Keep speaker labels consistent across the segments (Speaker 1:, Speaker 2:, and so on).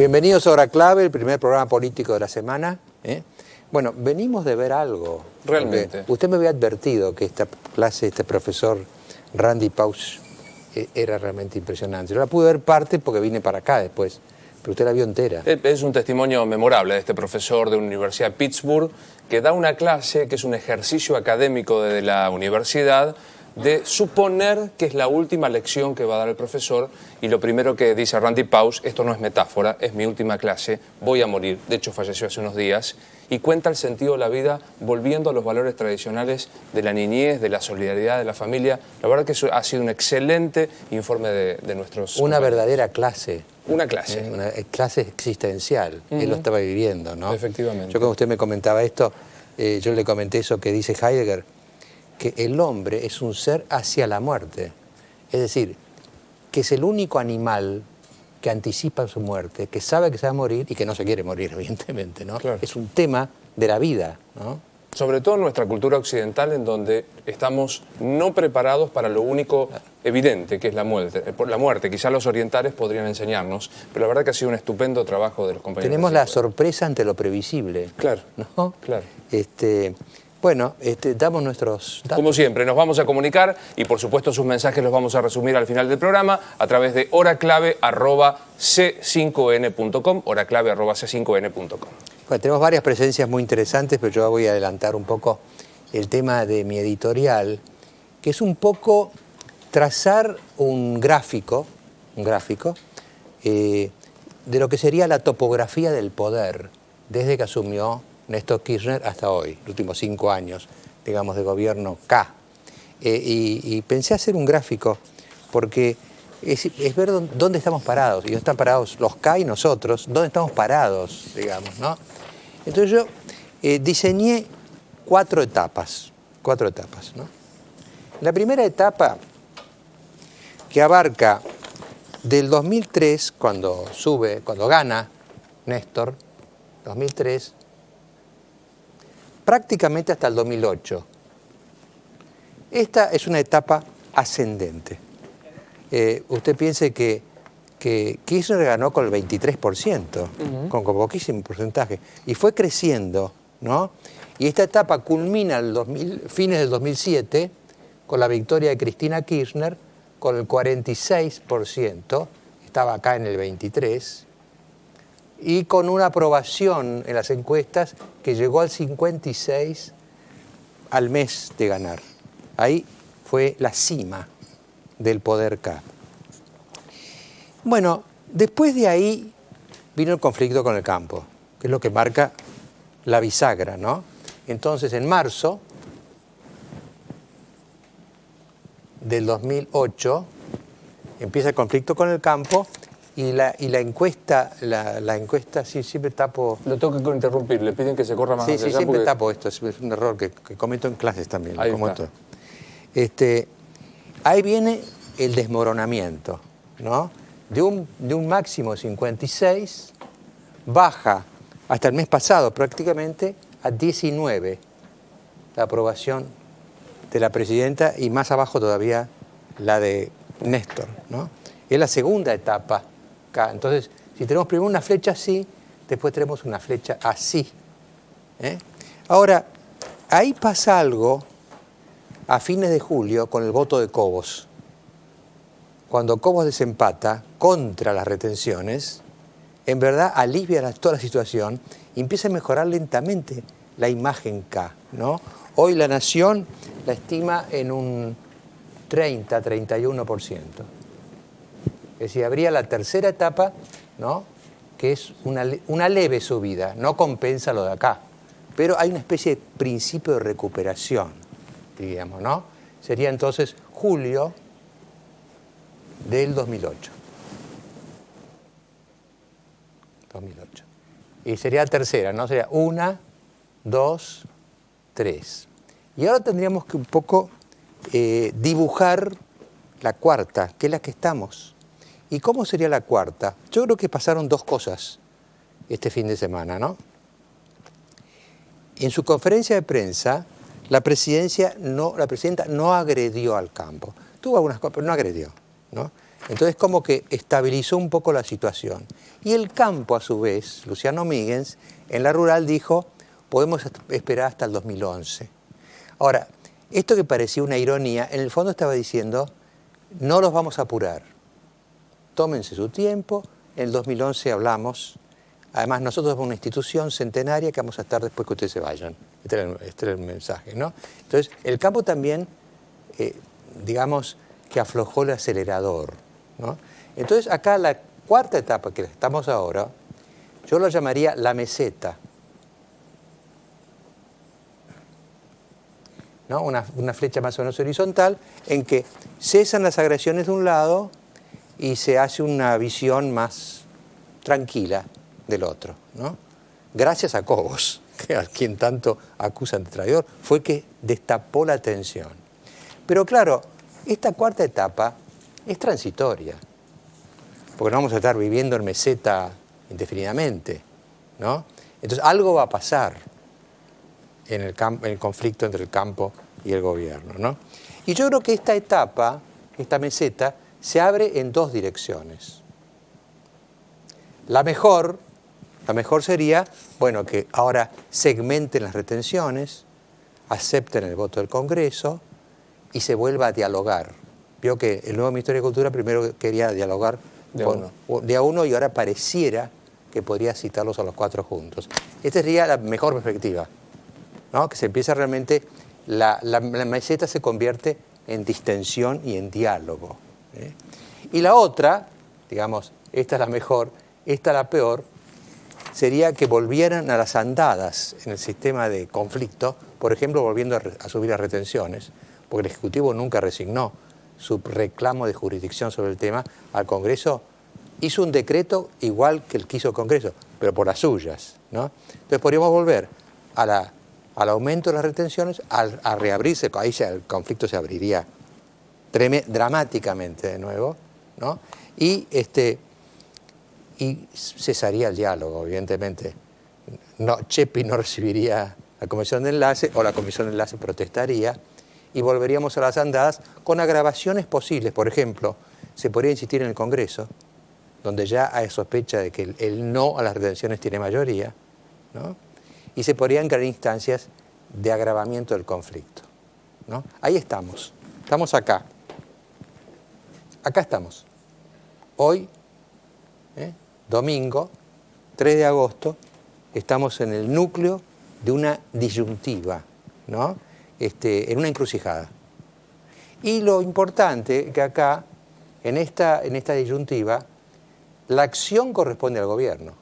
Speaker 1: Bienvenidos a Hora Clave, el primer programa político de la semana. Bueno, venimos de ver algo.
Speaker 2: Realmente.
Speaker 1: Usted me había advertido que esta clase, este profesor Randy Pausch, era realmente impresionante. Yo la pude ver parte porque vine para acá después, pero usted la vio entera.
Speaker 2: Es un testimonio memorable de este profesor de una universidad de Pittsburgh que da una clase que es un ejercicio académico de la universidad de suponer que es la última lección que va a dar el profesor, y lo primero que dice Randy Pausch: esto no es metáfora, es mi última clase, voy a morir. De hecho, falleció hace unos días, y cuenta el sentido de la vida volviendo a los valores tradicionales de la niñez, de la solidaridad, de la familia. La verdad que eso ha sido un excelente informe de nuestros
Speaker 1: Una
Speaker 2: compañeros.
Speaker 1: verdadera clase.
Speaker 2: Una clase.
Speaker 1: Una clase existencial. Él lo estaba viviendo, ¿no?
Speaker 2: Efectivamente.
Speaker 1: Yo, cuando usted me comentaba esto, yo le comenté eso que dice Heidegger, que el hombre es un ser hacia la muerte. Es decir, que es el único animal que anticipa su muerte, que sabe que se va a morir y que no se quiere morir, evidentemente, ¿no?
Speaker 2: Claro.
Speaker 1: Es un tema de la vida, ¿no?
Speaker 2: Sobre todo en nuestra cultura occidental, en donde estamos no preparados para lo único evidente, que es la muerte. La muerte, quizás los orientales podrían enseñarnos, pero la verdad que ha sido un estupendo trabajo de los compañeros.
Speaker 1: Tenemos la sorpresa ante lo previsible.
Speaker 2: Claro,
Speaker 1: ¿no?
Speaker 2: claro.
Speaker 1: Bueno, damos nuestros datos.
Speaker 2: Como siempre, nos vamos a comunicar y por supuesto sus mensajes los vamos a resumir al final del programa a través de horaclave@c5n.com, horaclave@c5n.com.
Speaker 1: Bueno, tenemos varias presencias muy interesantes, pero yo voy a adelantar un poco el tema de mi editorial, que es un poco trazar un gráfico de lo que sería la topografía del poder desde que asumió Néstor Kirchner hasta hoy, los últimos 5 años, digamos, de gobierno K. Y pensé hacer un gráfico porque es ver dónde estamos parados, y dónde están parados los K y nosotros, dónde estamos parados, digamos, ¿no? Entonces yo diseñé 4 etapas, ¿no? La primera etapa, que abarca del 2003, cuando gana Néstor, 2003, prácticamente hasta el 2008. Esta es una etapa ascendente. Usted piense que Kirchner ganó con el 23%, con poquísimo porcentaje, y fue creciendo, ¿no? Y esta etapa culmina fines del 2007 con la victoria de Cristina Kirchner con el 46%, estaba acá en el 23%, y con una aprobación en las encuestas que llegó al 56% al mes de ganar. Ahí fue la cima del poder K. Bueno, después de ahí vino el conflicto con el campo, que es lo que marca la bisagra, ¿no? Entonces, en marzo del 2008 empieza el conflicto con el campo. Y la encuesta, sí, siempre tapo...
Speaker 2: Lo tengo que interrumpir, le piden que se corra más
Speaker 1: Sí,
Speaker 2: hacia
Speaker 1: sí,
Speaker 2: allá
Speaker 1: siempre
Speaker 2: porque...
Speaker 1: tapo esto, es un error que cometo en clases también.
Speaker 2: Ahí
Speaker 1: cometo.
Speaker 2: está.
Speaker 1: Ahí viene el desmoronamiento, ¿no? De un máximo de 56, baja hasta el mes pasado prácticamente a 19 la aprobación de la presidenta, y más abajo todavía la de Néstor, ¿no? Es la segunda etapa. Entonces, si tenemos primero una flecha así, después tenemos una flecha así. Ahora, ahí pasa algo a fines de julio con el voto de Cobos. Cuando Cobos desempata contra las retenciones, en verdad alivia toda la situación y empieza a mejorar lentamente la imagen K, ¿no? Hoy la Nación la estima en un 30-31%. Es decir, habría la tercera etapa, ¿no? Que es una leve subida, no compensa lo de acá, pero hay una especie de principio de recuperación, digamos, ¿no? Sería entonces julio del 2008. Y sería la tercera, ¿no? Sería 1, 2, 3. Y ahora tendríamos que un poco dibujar la cuarta, que es la que estamos. ¿Y cómo sería la cuarta? Yo creo que pasaron 2 cosas este fin de semana, ¿no? En su conferencia de prensa, la presidenta no agredió al campo. Tuvo algunas cosas, pero no agredió, ¿no? Entonces como que estabilizó un poco la situación. Y el campo, a su vez, Luciano Míguez, en la rural dijo, podemos esperar hasta el 2011. Ahora, esto que parecía una ironía, en el fondo estaba diciendo, no los vamos a apurar. Tómense su tiempo, en el 2011 hablamos. Además, nosotros somos una institución centenaria que vamos a estar después que ustedes se vayan. Este era el mensaje, ¿no? Entonces, el campo también, digamos, que aflojó el acelerador, ¿no? Entonces, acá la cuarta etapa que estamos ahora, yo lo llamaría la meseta, ¿no? Una flecha más o menos horizontal en que cesan las agresiones de un lado y se hace una visión más tranquila del otro, ¿no? Gracias a Cobos, que a quien tanto acusan de traidor, fue que destapó la tensión. Pero claro, esta cuarta etapa es transitoria, porque no vamos a estar viviendo en meseta indefinidamente, ¿no? Entonces algo va a pasar en el conflicto entre el campo y el gobierno, ¿no? Y yo creo que esta etapa, esta meseta, se abre en dos direcciones. La mejor sería, bueno, que ahora segmenten las retenciones, acepten el voto del Congreso y se vuelva a dialogar. Vio que el nuevo Ministerio de Cultura primero quería dialogar de a uno y ahora pareciera que podría citarlos a los cuatro juntos. Esta sería la mejor perspectiva, ¿no? Que se empieza realmente, la meseta se convierte en distensión y en diálogo, ¿eh? Y la otra, digamos, esta es la mejor, esta la peor, sería que volvieran a las andadas en el sistema de conflicto, por ejemplo, volviendo a subir las retenciones, porque el Ejecutivo nunca resignó su reclamo de jurisdicción sobre el tema al Congreso. Hizo un decreto igual que el que hizo el Congreso, pero por las suyas, ¿no? Entonces podríamos volver al aumento de las retenciones, a reabrirse, ahí el conflicto se abriría dramáticamente de nuevo, ¿no? Y cesaría el diálogo, evidentemente. Chepi no recibiría la comisión de enlace, o la comisión de enlace protestaría, y volveríamos a las andadas con agravaciones posibles. Por ejemplo, se podría insistir en el Congreso, donde ya hay sospecha de que el no a las retenciones tiene mayoría, ¿no? Y se podrían crear instancias de agravamiento del conflicto, ¿no? Ahí estamos acá. Acá estamos. Hoy, domingo, 3 de agosto, estamos en el núcleo de una disyuntiva, ¿no? En una encrucijada. Y lo importante que acá, en esta disyuntiva, la acción corresponde al gobierno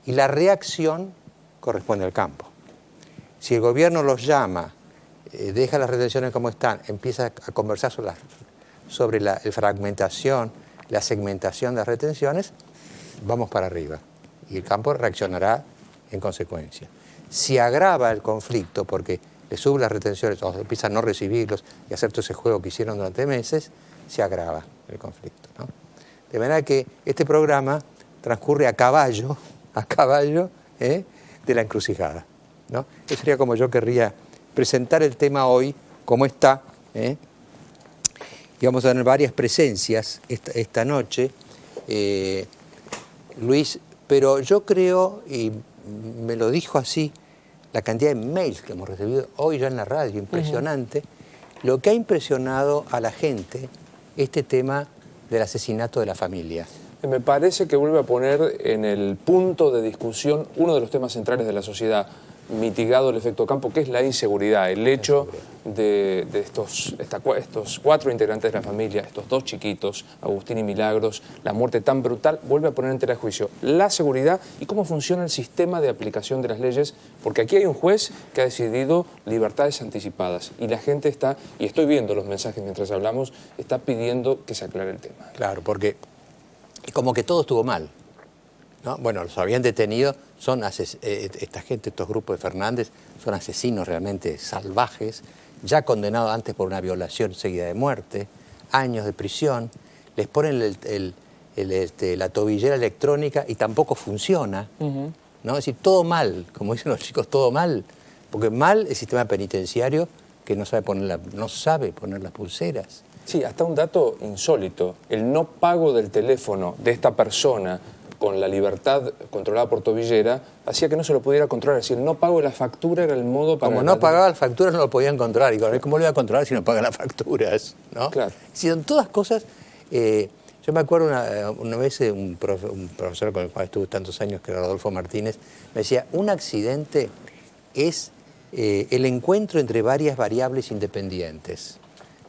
Speaker 1: y la reacción corresponde al campo. Si el gobierno los llama, deja las retenciones como están, empieza a conversar sobre la fragmentación, la segmentación de las retenciones, vamos para arriba y el campo reaccionará en consecuencia. Si agrava el conflicto porque le suben las retenciones o empieza a no recibirlos y hacer todo ese juego que hicieron durante meses, se agrava el conflicto, ¿no? De manera que este programa transcurre a caballo de la encrucijada, ¿no? Eso sería como yo querría presentar el tema hoy, como está, y vamos a tener varias presencias esta noche, Luis, pero yo creo, y me lo dijo así, la cantidad de mails que hemos recibido hoy ya en la radio, impresionante, lo que ha impresionado a la gente este tema del asesinato de la familia.
Speaker 2: Me parece que vuelve a poner en el punto de discusión uno de los temas centrales de la sociedad, mitigado el efecto campo, que es la inseguridad. El hecho de estos 4 integrantes de la familia, estos 2 chiquitos, Agustín y Milagros, la muerte tan brutal, vuelve a poner en tela de juicio la seguridad y cómo funciona el sistema de aplicación de las leyes, porque aquí hay un juez que ha decidido libertades anticipadas y la gente está, y estoy viendo los mensajes mientras hablamos, está pidiendo que se aclare el tema.
Speaker 1: Claro, porque como que todo estuvo mal, ¿no? Bueno, los habían detenido, esta gente, estos grupos de Fernández, son asesinos realmente salvajes, ya condenados antes por una violación seguida de muerte, años de prisión, les ponen la tobillera electrónica y tampoco funciona, ¿no? Es decir, todo mal, como dicen los chicos, todo mal, porque mal el sistema penitenciario que no sabe poner las pulseras.
Speaker 2: Sí, hasta un dato insólito. El no pago del teléfono de esta persona con la libertad controlada por tobillera hacía que no se lo pudiera controlar. Es decir, el no pago de la factura era el modo para...
Speaker 1: Como no pagaba las facturas no lo podían controlar. Y ¿cómo lo iba a controlar si no paga las facturas? ¿No?
Speaker 2: Claro.
Speaker 1: Si son todas cosas... yo me acuerdo una vez un profesor con el cual estuve tantos años, que era Rodolfo Martínez, me decía, un accidente es el encuentro entre varias variables independientes.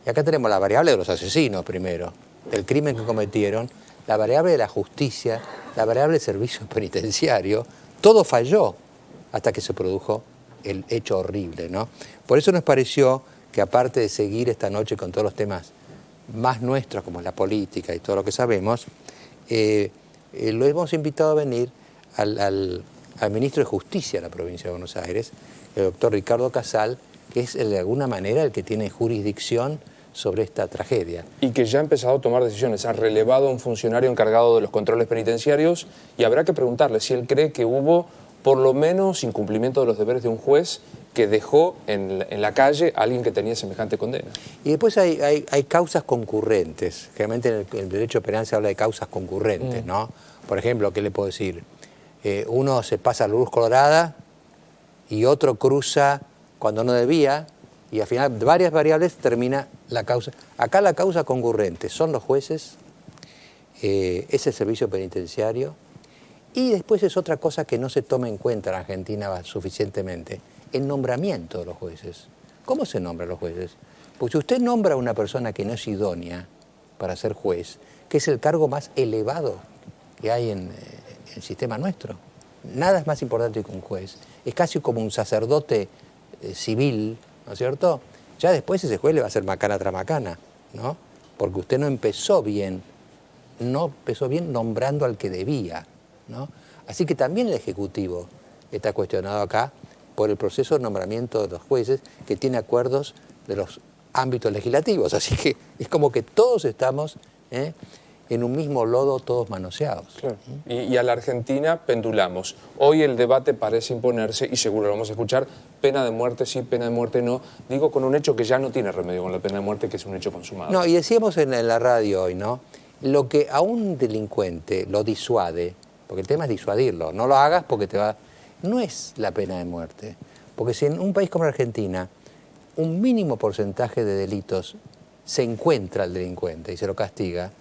Speaker 1: Y acá tenemos la variable de los asesinos primero, del crimen que cometieron, la variable de la justicia, la variable del servicio penitenciario. Todo falló hasta que se produjo el hecho horrible, ¿no? Por eso nos pareció que, aparte de seguir esta noche con todos los temas más nuestros, como la política y todo lo que sabemos, lo hemos invitado a venir al ministro de Justicia de la provincia de Buenos Aires, el doctor Ricardo Casal, que es de alguna manera el que tiene jurisdicción sobre esta tragedia.
Speaker 2: Y que ya ha empezado a tomar decisiones. Ha relevado a un funcionario encargado de los controles penitenciarios y habrá que preguntarle si él cree que hubo por lo menos incumplimiento de los deberes de un juez que dejó en la calle a alguien que tenía semejante condena.
Speaker 1: Y después hay causas concurrentes. Generalmente en el derecho penal se habla de causas concurrentes, ¿no? Por ejemplo, ¿qué le puedo decir? Uno se pasa la luz colorada y otro cruza cuando no debía, y al final de varias variables termina la causa. Acá la causa concurrente son los jueces, es el servicio penitenciario, y después es otra cosa que no se toma en cuenta en Argentina suficientemente, el nombramiento de los jueces. ¿Cómo se nombran los jueces? Porque si usted nombra a una persona que no es idónea para ser juez, que es el cargo más elevado que hay en el sistema nuestro, nada es más importante que un juez. Es casi como un sacerdote civil, ¿no es cierto? Ya después ese juez le va a hacer macana tras macana, ¿no? Porque usted no empezó bien nombrando al que debía, ¿no? Así que también el Ejecutivo está cuestionado acá por el proceso de nombramiento de los jueces, que tiene acuerdos de los ámbitos legislativos. Así que es como que todos estamos en un mismo lodo, todos manoseados.
Speaker 2: Claro. Y a la Argentina pendulamos. Hoy el debate parece imponerse, y seguro lo vamos a escuchar, pena de muerte sí, pena de muerte no. Digo, con un hecho que ya no tiene remedio con la pena de muerte, que es un hecho consumado.
Speaker 1: No, y decíamos en la radio hoy, ¿no? Lo que a un delincuente lo disuade, porque el tema es disuadirlo, no lo hagas porque te va... No es la pena de muerte. Porque si en un país como Argentina un mínimo porcentaje de delitos se encuentra al delincuente y se lo castiga,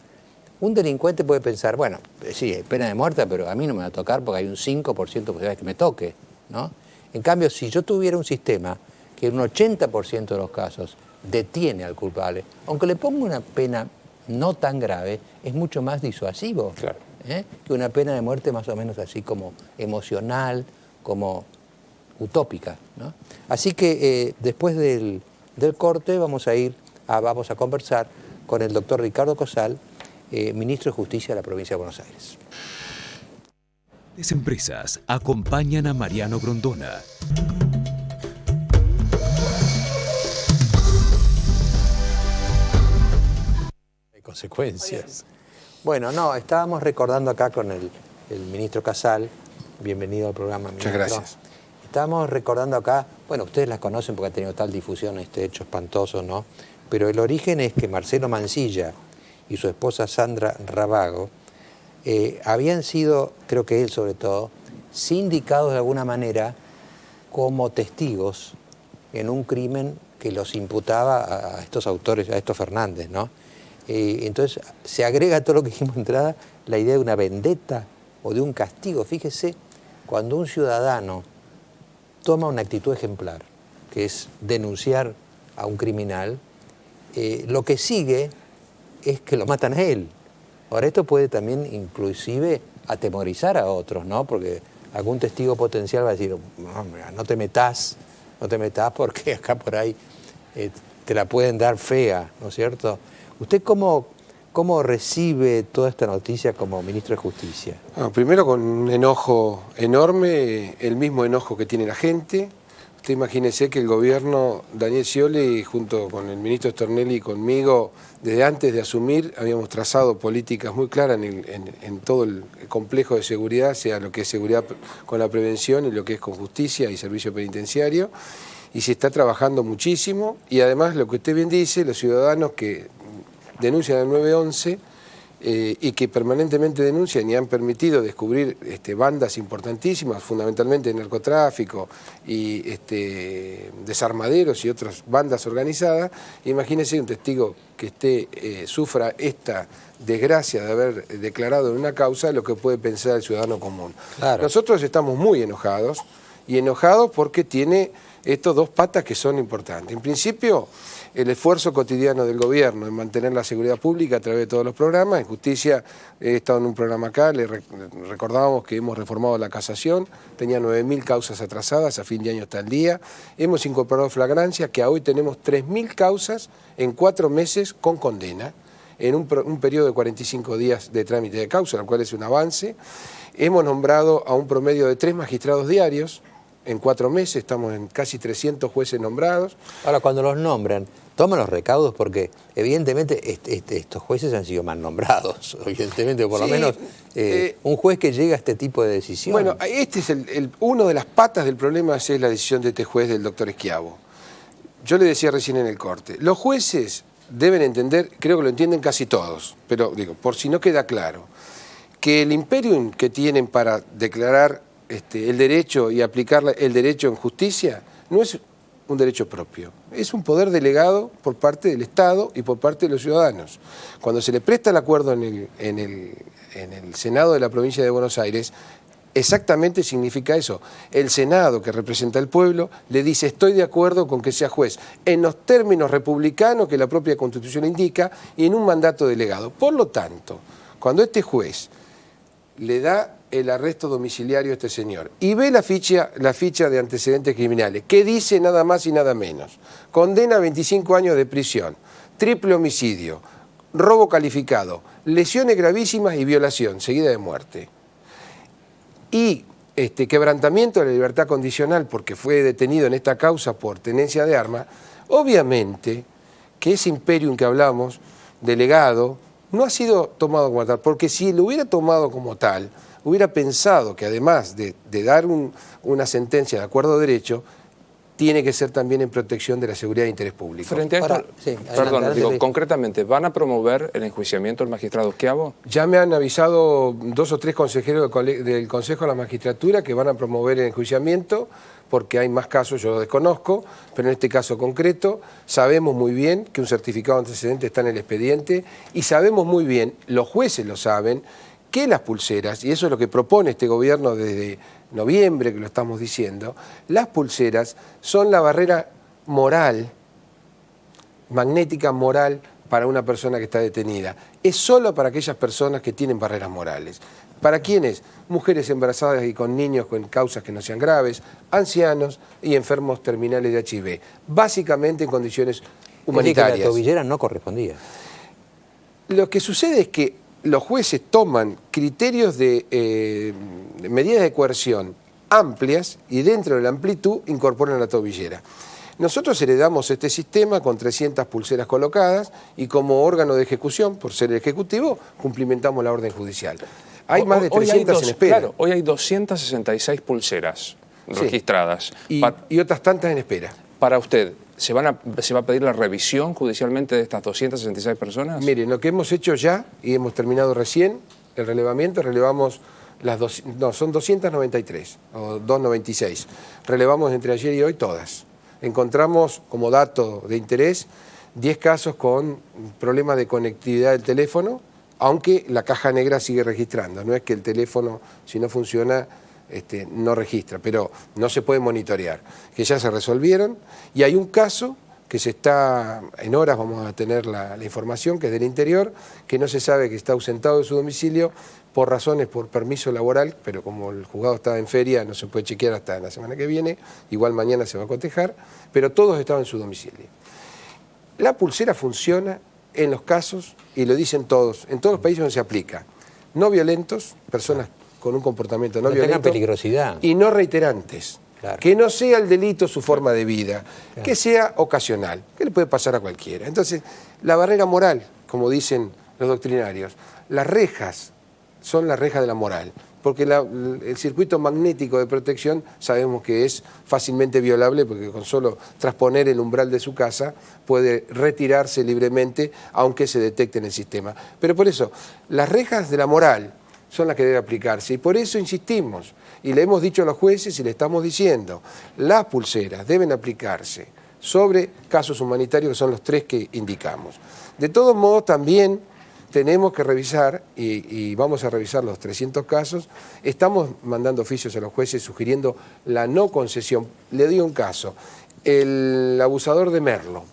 Speaker 1: un delincuente puede pensar, bueno, sí, hay pena de muerte, pero a mí no me va a tocar porque hay un 5% de posibilidades de que me toque, ¿no? En cambio, si yo tuviera un sistema que en un 80% de los casos detiene al culpable, aunque le ponga una pena no tan grave, es mucho más disuasivo,
Speaker 2: claro,
Speaker 1: que una pena de muerte más o menos así como emocional, como utópica, ¿no? Así que después del corte vamos a conversar con el doctor Ricardo Casal, ministro de Justicia de la provincia de Buenos Aires.
Speaker 3: Las empresas acompañan a Mariano Grondona.
Speaker 1: Hay consecuencias. Bueno, no, estábamos recordando acá con el ministro Casal, bienvenido al programa, ministro.
Speaker 4: Muchas gracias.
Speaker 1: Estábamos recordando acá, bueno, ustedes las conocen porque ha tenido tal difusión este hecho espantoso, ¿no? Pero el origen es que Marcelo Mansilla y su esposa Sandra Rabago habían sido, creo que él sobre todo, sindicados de alguna manera como testigos en un crimen que los imputaba a estos autores, a estos Fernández, ¿no? Entonces se agrega a todo lo que dijimos de entrada la idea de una vendetta o de un castigo. Fíjese, cuando un ciudadano toma una actitud ejemplar, que es denunciar a un criminal, lo que sigue es que lo matan a él. Ahora, esto puede también inclusive atemorizar a otros, ¿no? Porque algún testigo potencial va a decir, no te metas porque acá por ahí te la pueden dar fea, ¿no es cierto? ¿Usted cómo recibe toda esta noticia como ministro de Justicia?
Speaker 4: Primero con un enojo enorme, el mismo enojo que tiene la gente. Usted imagínese que el gobierno, Daniel Scioli, junto con el ministro Stornelli y conmigo, desde antes de asumir, habíamos trazado políticas muy claras en todo el complejo de seguridad, sea lo que es seguridad con la prevención y lo que es con justicia y servicio penitenciario, y se está trabajando muchísimo, y además lo que usted bien dice, los ciudadanos que denuncian al 911 y que permanentemente denuncian y han permitido descubrir bandas importantísimas, fundamentalmente de narcotráfico y desarmaderos y otras bandas organizadas. Imagínense un testigo que sufra esta desgracia de haber declarado en una causa lo que puede pensar el ciudadano común.
Speaker 1: Claro.
Speaker 4: Nosotros estamos muy enojados, y enojados porque tiene estos dos patas que son importantes. En principio, el esfuerzo cotidiano del gobierno en mantener la seguridad pública a través de todos los programas. En justicia, he estado en un programa acá, recordábamos que hemos reformado la casación, tenía 9.000 causas atrasadas, a fin de año está al día. Hemos incorporado flagrancia, que hoy tenemos 3.000 causas en 4 meses con condena, en un periodo de 45 días de trámite de causa, lo cual es un avance. Hemos nombrado a un promedio de 3 magistrados diarios. En 4 meses estamos en casi 300 jueces nombrados.
Speaker 1: Ahora, cuando los nombran, toman los recaudos porque evidentemente estos jueces han sido mal nombrados, evidentemente, o por lo menos un juez que llega a este tipo de decisión.
Speaker 4: Bueno, este es uno de las patas del problema, es la decisión de este juez, del doctor Schiavo. Yo le decía recién en el corte, los jueces deben entender, creo que lo entienden casi todos, pero digo, por si no queda claro, que el imperium que tienen para declarar el derecho y aplicar el derecho en justicia no es un derecho propio, es un poder delegado por parte del Estado y por parte de los ciudadanos. Cuando se le presta el acuerdo en el Senado de la provincia de Buenos Aires, exactamente significa eso. El Senado, que representa al pueblo, le dice: estoy de acuerdo con que sea juez, en los términos republicanos que la propia Constitución indica y en un mandato delegado. Por lo tanto, cuando este juez le da el arresto domiciliario a este señor y ve la ficha de antecedentes criminales, que dice nada más y nada menos: condena a 25 años de prisión, triple homicidio, robo calificado, lesiones gravísimas y violación seguida de muerte, y quebrantamiento de la libertad condicional porque fue detenido en esta causa por tenencia de armas, obviamente que ese imperium que hablamos, delegado, no ha sido tomado como tal, porque si lo hubiera tomado como tal, hubiera pensado que además de dar una sentencia de acuerdo a derecho, tiene que ser también en protección de la seguridad e interés público.
Speaker 2: Frente a esto, concretamente, ¿van a promover el enjuiciamiento del magistrado Schiavo?
Speaker 4: Ya me han avisado 2 o 3 consejeros del Consejo de la Magistratura que van a promover el enjuiciamiento, porque hay más casos, yo lo desconozco, pero en este caso concreto sabemos muy bien que un certificado de antecedente está en el expediente y sabemos muy bien, los jueces lo saben, que las pulseras, y eso es lo que propone este gobierno desde noviembre, que lo estamos diciendo, las pulseras son la barrera moral, magnética moral para una persona que está detenida. Es solo para aquellas personas que tienen barreras morales. ¿Para quiénes? Mujeres embarazadas y con niños con causas que no sean graves, ancianos y enfermos terminales de HIV, básicamente en condiciones humanitarias.
Speaker 1: Es decir, que la tobillera no correspondía.
Speaker 4: Lo que sucede es que los jueces toman criterios de medidas de coerción amplias y dentro de la amplitud incorporan la tobillera. Nosotros heredamos este sistema con 300 pulseras colocadas y como órgano de ejecución, por ser el ejecutivo, cumplimentamos la orden judicial. Hay más de 300 en espera.
Speaker 2: Claro, hoy hay 266 pulseras registradas.
Speaker 4: Y otras tantas en espera.
Speaker 2: Para usted, ¿se va a pedir la revisión judicialmente de estas 266 personas?
Speaker 4: Miren, lo que hemos hecho ya, y hemos terminado recién, el relevamiento, relevamos son 293, o 296. Relevamos entre ayer y hoy todas. Encontramos como dato de interés 10 casos con problemas de conectividad del teléfono, aunque la caja negra sigue registrando. No es que el teléfono, si no funciona, no registra, pero no se puede monitorear, que ya se resolvieron, y hay un caso que se está, en horas vamos a tener la información, que es del interior, que no se sabe que está ausentado de su domicilio por razones, por permiso laboral, pero como el juzgado está en feria, no se puede chequear hasta la semana que viene, igual mañana se va a cotejar, pero todos estaban en su domicilio. La pulsera funciona en los casos, y lo dicen todos, en todos los países donde se aplica, no violentos, personas con un comportamiento no violento,
Speaker 1: tengan peligrosidad,
Speaker 4: y no reiterantes.
Speaker 1: Claro.
Speaker 4: Que no sea el delito su forma de vida, claro, que sea ocasional, que le puede pasar a cualquiera. Entonces, la barrera moral, como dicen los doctrinarios, las rejas son las rejas de la moral. porque el circuito magnético de protección sabemos que es fácilmente violable, porque con solo transponer el umbral de su casa puede retirarse libremente, aunque se detecte en el sistema. Pero por eso, las rejas de la moral son las que deben aplicarse, y por eso insistimos, y le hemos dicho a los jueces y le estamos diciendo, las pulseras deben aplicarse sobre casos humanitarios, que son los 3 que indicamos. De todos modos, también tenemos que revisar, y vamos a revisar los 300 casos, estamos mandando oficios a los jueces sugiriendo la no concesión. Le doy un caso, el abusador de Merlo.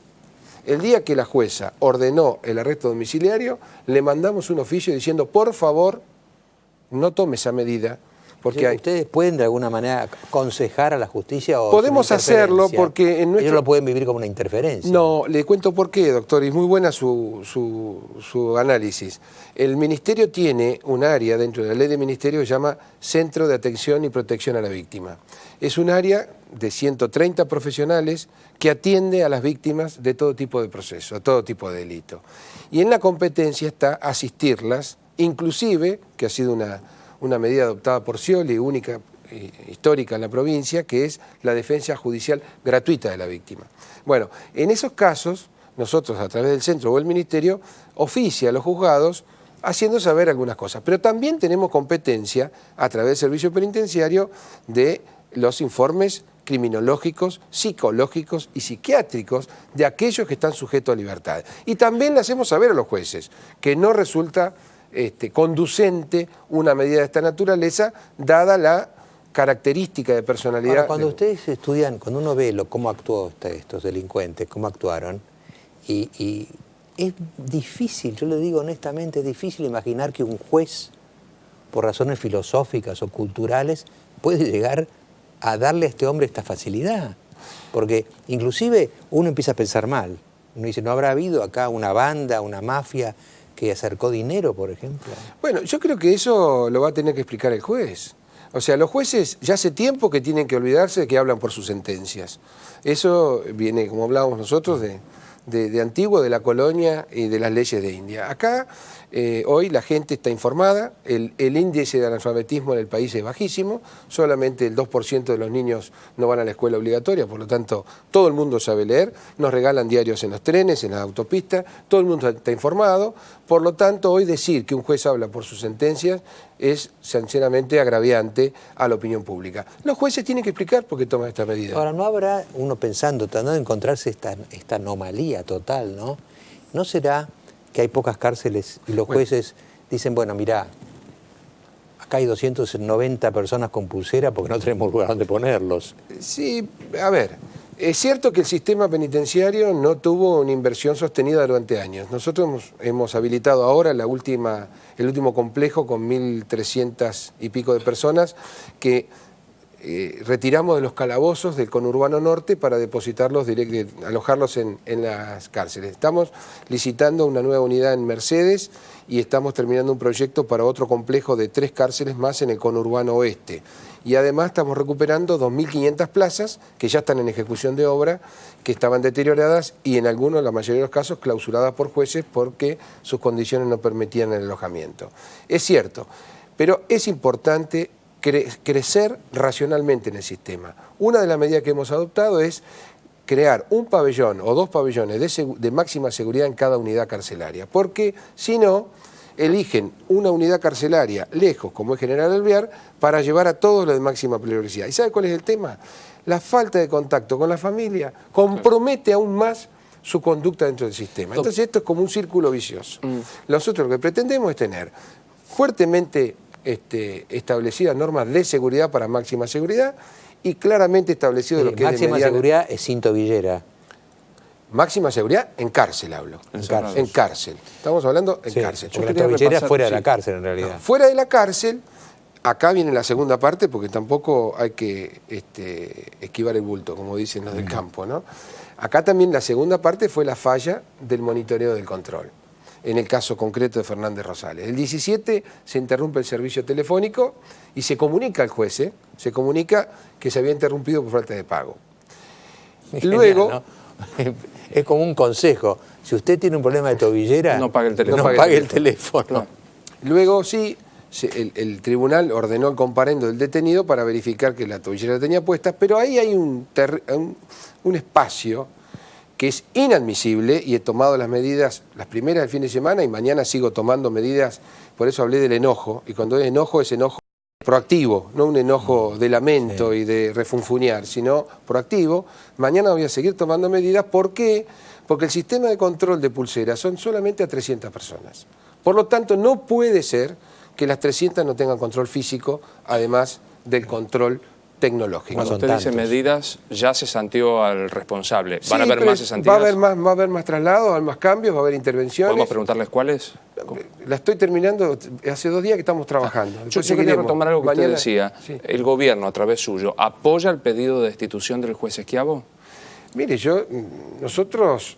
Speaker 4: El día que la jueza ordenó el arresto domiciliario, le mandamos un oficio diciendo, por favor, no tome esa medida, porque
Speaker 1: ¿Ustedes pueden de alguna manera aconsejar a la justicia? ¿O
Speaker 4: podemos hacerlo porque en nuestro...
Speaker 1: Ellos lo pueden vivir como una interferencia.
Speaker 4: No, le cuento por qué, doctor, y es muy buena su análisis. El Ministerio tiene un área dentro de la ley de Ministerio que se llama Centro de Atención y Protección a la Víctima. Es un área de 130 profesionales que atiende a las víctimas de todo tipo de proceso, todo tipo de delito. Y en la competencia está asistirlas, inclusive, que ha sido una medida adoptada por Scioli, única histórica en la provincia, que es la defensa judicial gratuita de la víctima. Bueno, en esos casos, nosotros a través del centro o el ministerio, oficia a los juzgados haciendo saber algunas cosas. Pero también tenemos competencia, a través del servicio penitenciario, de los informes criminológicos, psicológicos y psiquiátricos de aquellos que están sujetos a libertad. Y también le hacemos saber a los jueces que no resulta conducente una medida de esta naturaleza, dada la característica de personalidad.
Speaker 1: Ahora, cuando ustedes estudian, cuando uno ve cómo actuó estos delincuentes, cómo actuaron, y es difícil, yo le digo honestamente, es difícil imaginar que un juez, por razones filosóficas o culturales, puede llegar a darle a este hombre esta facilidad. Porque inclusive uno empieza a pensar mal. Uno dice, ¿no habrá habido acá una banda, una mafia que acercó dinero, por ejemplo?
Speaker 4: Bueno, yo creo que eso lo va a tener que explicar el juez. O sea, los jueces ya hace tiempo que tienen que olvidarse de que hablan por sus sentencias. Eso viene, como hablábamos nosotros, de antiguo, de la colonia y de las leyes de India. Acá, hoy la gente está informada, el índice de analfabetismo en el país es bajísimo, solamente el 2% de los niños no van a la escuela obligatoria, por lo tanto, todo el mundo sabe leer, nos regalan diarios en los trenes, en las autopistas, todo el mundo está informado, por lo tanto, hoy decir que un juez habla por sus sentencias es sinceramente agraviante a la opinión pública. Los jueces tienen que explicar por qué toman esta medida.
Speaker 1: Ahora, ¿no habrá, uno pensando, tratando de encontrarse esta anomalía total, ¿no? ¿No será que hay pocas cárceles y los jueces dicen, bueno, mirá, acá hay 290 personas con pulsera porque no tenemos lugar donde ponerlos?
Speaker 4: Sí, a ver, es cierto que el sistema penitenciario no tuvo una inversión sostenida durante años. Nosotros hemos habilitado ahora el último complejo con 1.300 y pico de personas que retiramos de los calabozos del conurbano norte para depositarlos, alojarlos en las cárceles. Estamos licitando una nueva unidad en Mercedes y estamos terminando un proyecto para otro complejo de 3 cárceles más en el conurbano oeste. Y además estamos recuperando 2.500 plazas que ya están en ejecución de obra, que estaban deterioradas y en algunos, la mayoría de los casos, clausuradas por jueces porque sus condiciones no permitían el alojamiento. Es cierto, pero es importante crecer racionalmente en el sistema. Una de las medidas que hemos adoptado es crear un pabellón o 2 pabellones de máxima seguridad en cada unidad carcelaria, porque si no, eligen una unidad carcelaria lejos, como es General Alvear, para llevar a todos los de máxima peligrosidad. ¿Y sabe cuál es el tema? La falta de contacto con la familia compromete aún más su conducta dentro del sistema. Entonces esto es como un círculo vicioso. Nosotros lo que pretendemos es tener fuertemente establecidas normas de seguridad para máxima seguridad y claramente establecido lo que es de
Speaker 1: máxima seguridad es sin tobillera.
Speaker 4: Máxima seguridad en cárcel hablo. En cárcel. Estamos hablando en cárcel.
Speaker 1: Porque la tobillera fuera de la cárcel en realidad.
Speaker 4: No, fuera de la cárcel, acá viene la segunda parte porque tampoco hay que esquivar el bulto, como dicen los del campo, ¿no? Acá también la segunda parte fue la falla del monitoreo del control. En el caso concreto de Fernández Rosales. El 17 se interrumpe el servicio telefónico y se comunica al juez, se comunica que se había interrumpido por falta de pago. Luego...
Speaker 1: ¿no? Es como un consejo. Si usted tiene un problema de tobillera,
Speaker 2: no pague el teléfono.
Speaker 1: No pague el teléfono.
Speaker 4: Luego sí, el tribunal ordenó el comparendo del detenido para verificar que la tobillera la tenía puesta, pero ahí hay un espacio que es inadmisible y he tomado las medidas, las primeras del fin de semana y mañana sigo tomando medidas, por eso hablé del enojo, y cuando es enojo proactivo, no un enojo de lamento y de refunfuñar, sino proactivo. Mañana voy a seguir tomando medidas. ¿Por qué? Porque el sistema de control de pulseras son solamente a 300 personas. Por lo tanto, no puede ser que las 300 no tengan control físico, además del control tecnológico.
Speaker 2: Cuando usted dice medidas, ya se santió al responsable. ¿Van a haber
Speaker 4: pero
Speaker 2: más cesantías?
Speaker 4: Va a haber más traslados, va a haber más cambios, va a haber intervenciones.
Speaker 2: ¿Podemos preguntarles cuáles?
Speaker 4: La estoy terminando, hace 2 días que estamos trabajando.
Speaker 2: Yo quería retomar algo que usted decía.
Speaker 4: Sí.
Speaker 2: El gobierno, a través suyo, ¿apoya el pedido de destitución del juez Schiavo?
Speaker 4: Mire, nosotros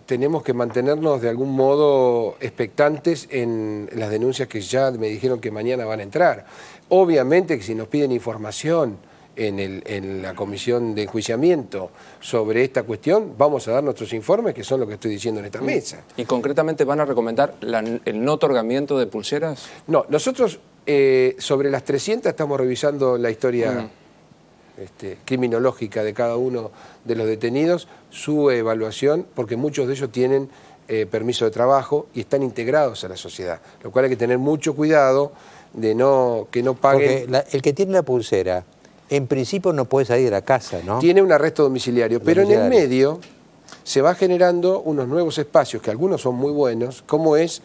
Speaker 4: tenemos que mantenernos de algún modo expectantes en las denuncias que ya me dijeron que mañana van a entrar. Obviamente que si nos piden información en la comisión de enjuiciamiento sobre esta cuestión, vamos a dar nuestros informes, que son lo que estoy diciendo en esta mesa.
Speaker 2: ¿Y concretamente van a recomendar el no otorgamiento de pulseras?
Speaker 4: No, nosotros sobre las 300 estamos revisando la historia criminológica de cada uno de los detenidos, su evaluación, porque muchos de ellos tienen permiso de trabajo y están integrados a la sociedad, lo cual hay que tener mucho cuidado de que no paguen.
Speaker 1: Porque el que tiene la pulsera, en principio no puede salir de la casa, ¿no?
Speaker 4: Tiene un arresto domiciliario, pero en el medio se va generando unos nuevos espacios, que algunos son muy buenos, como es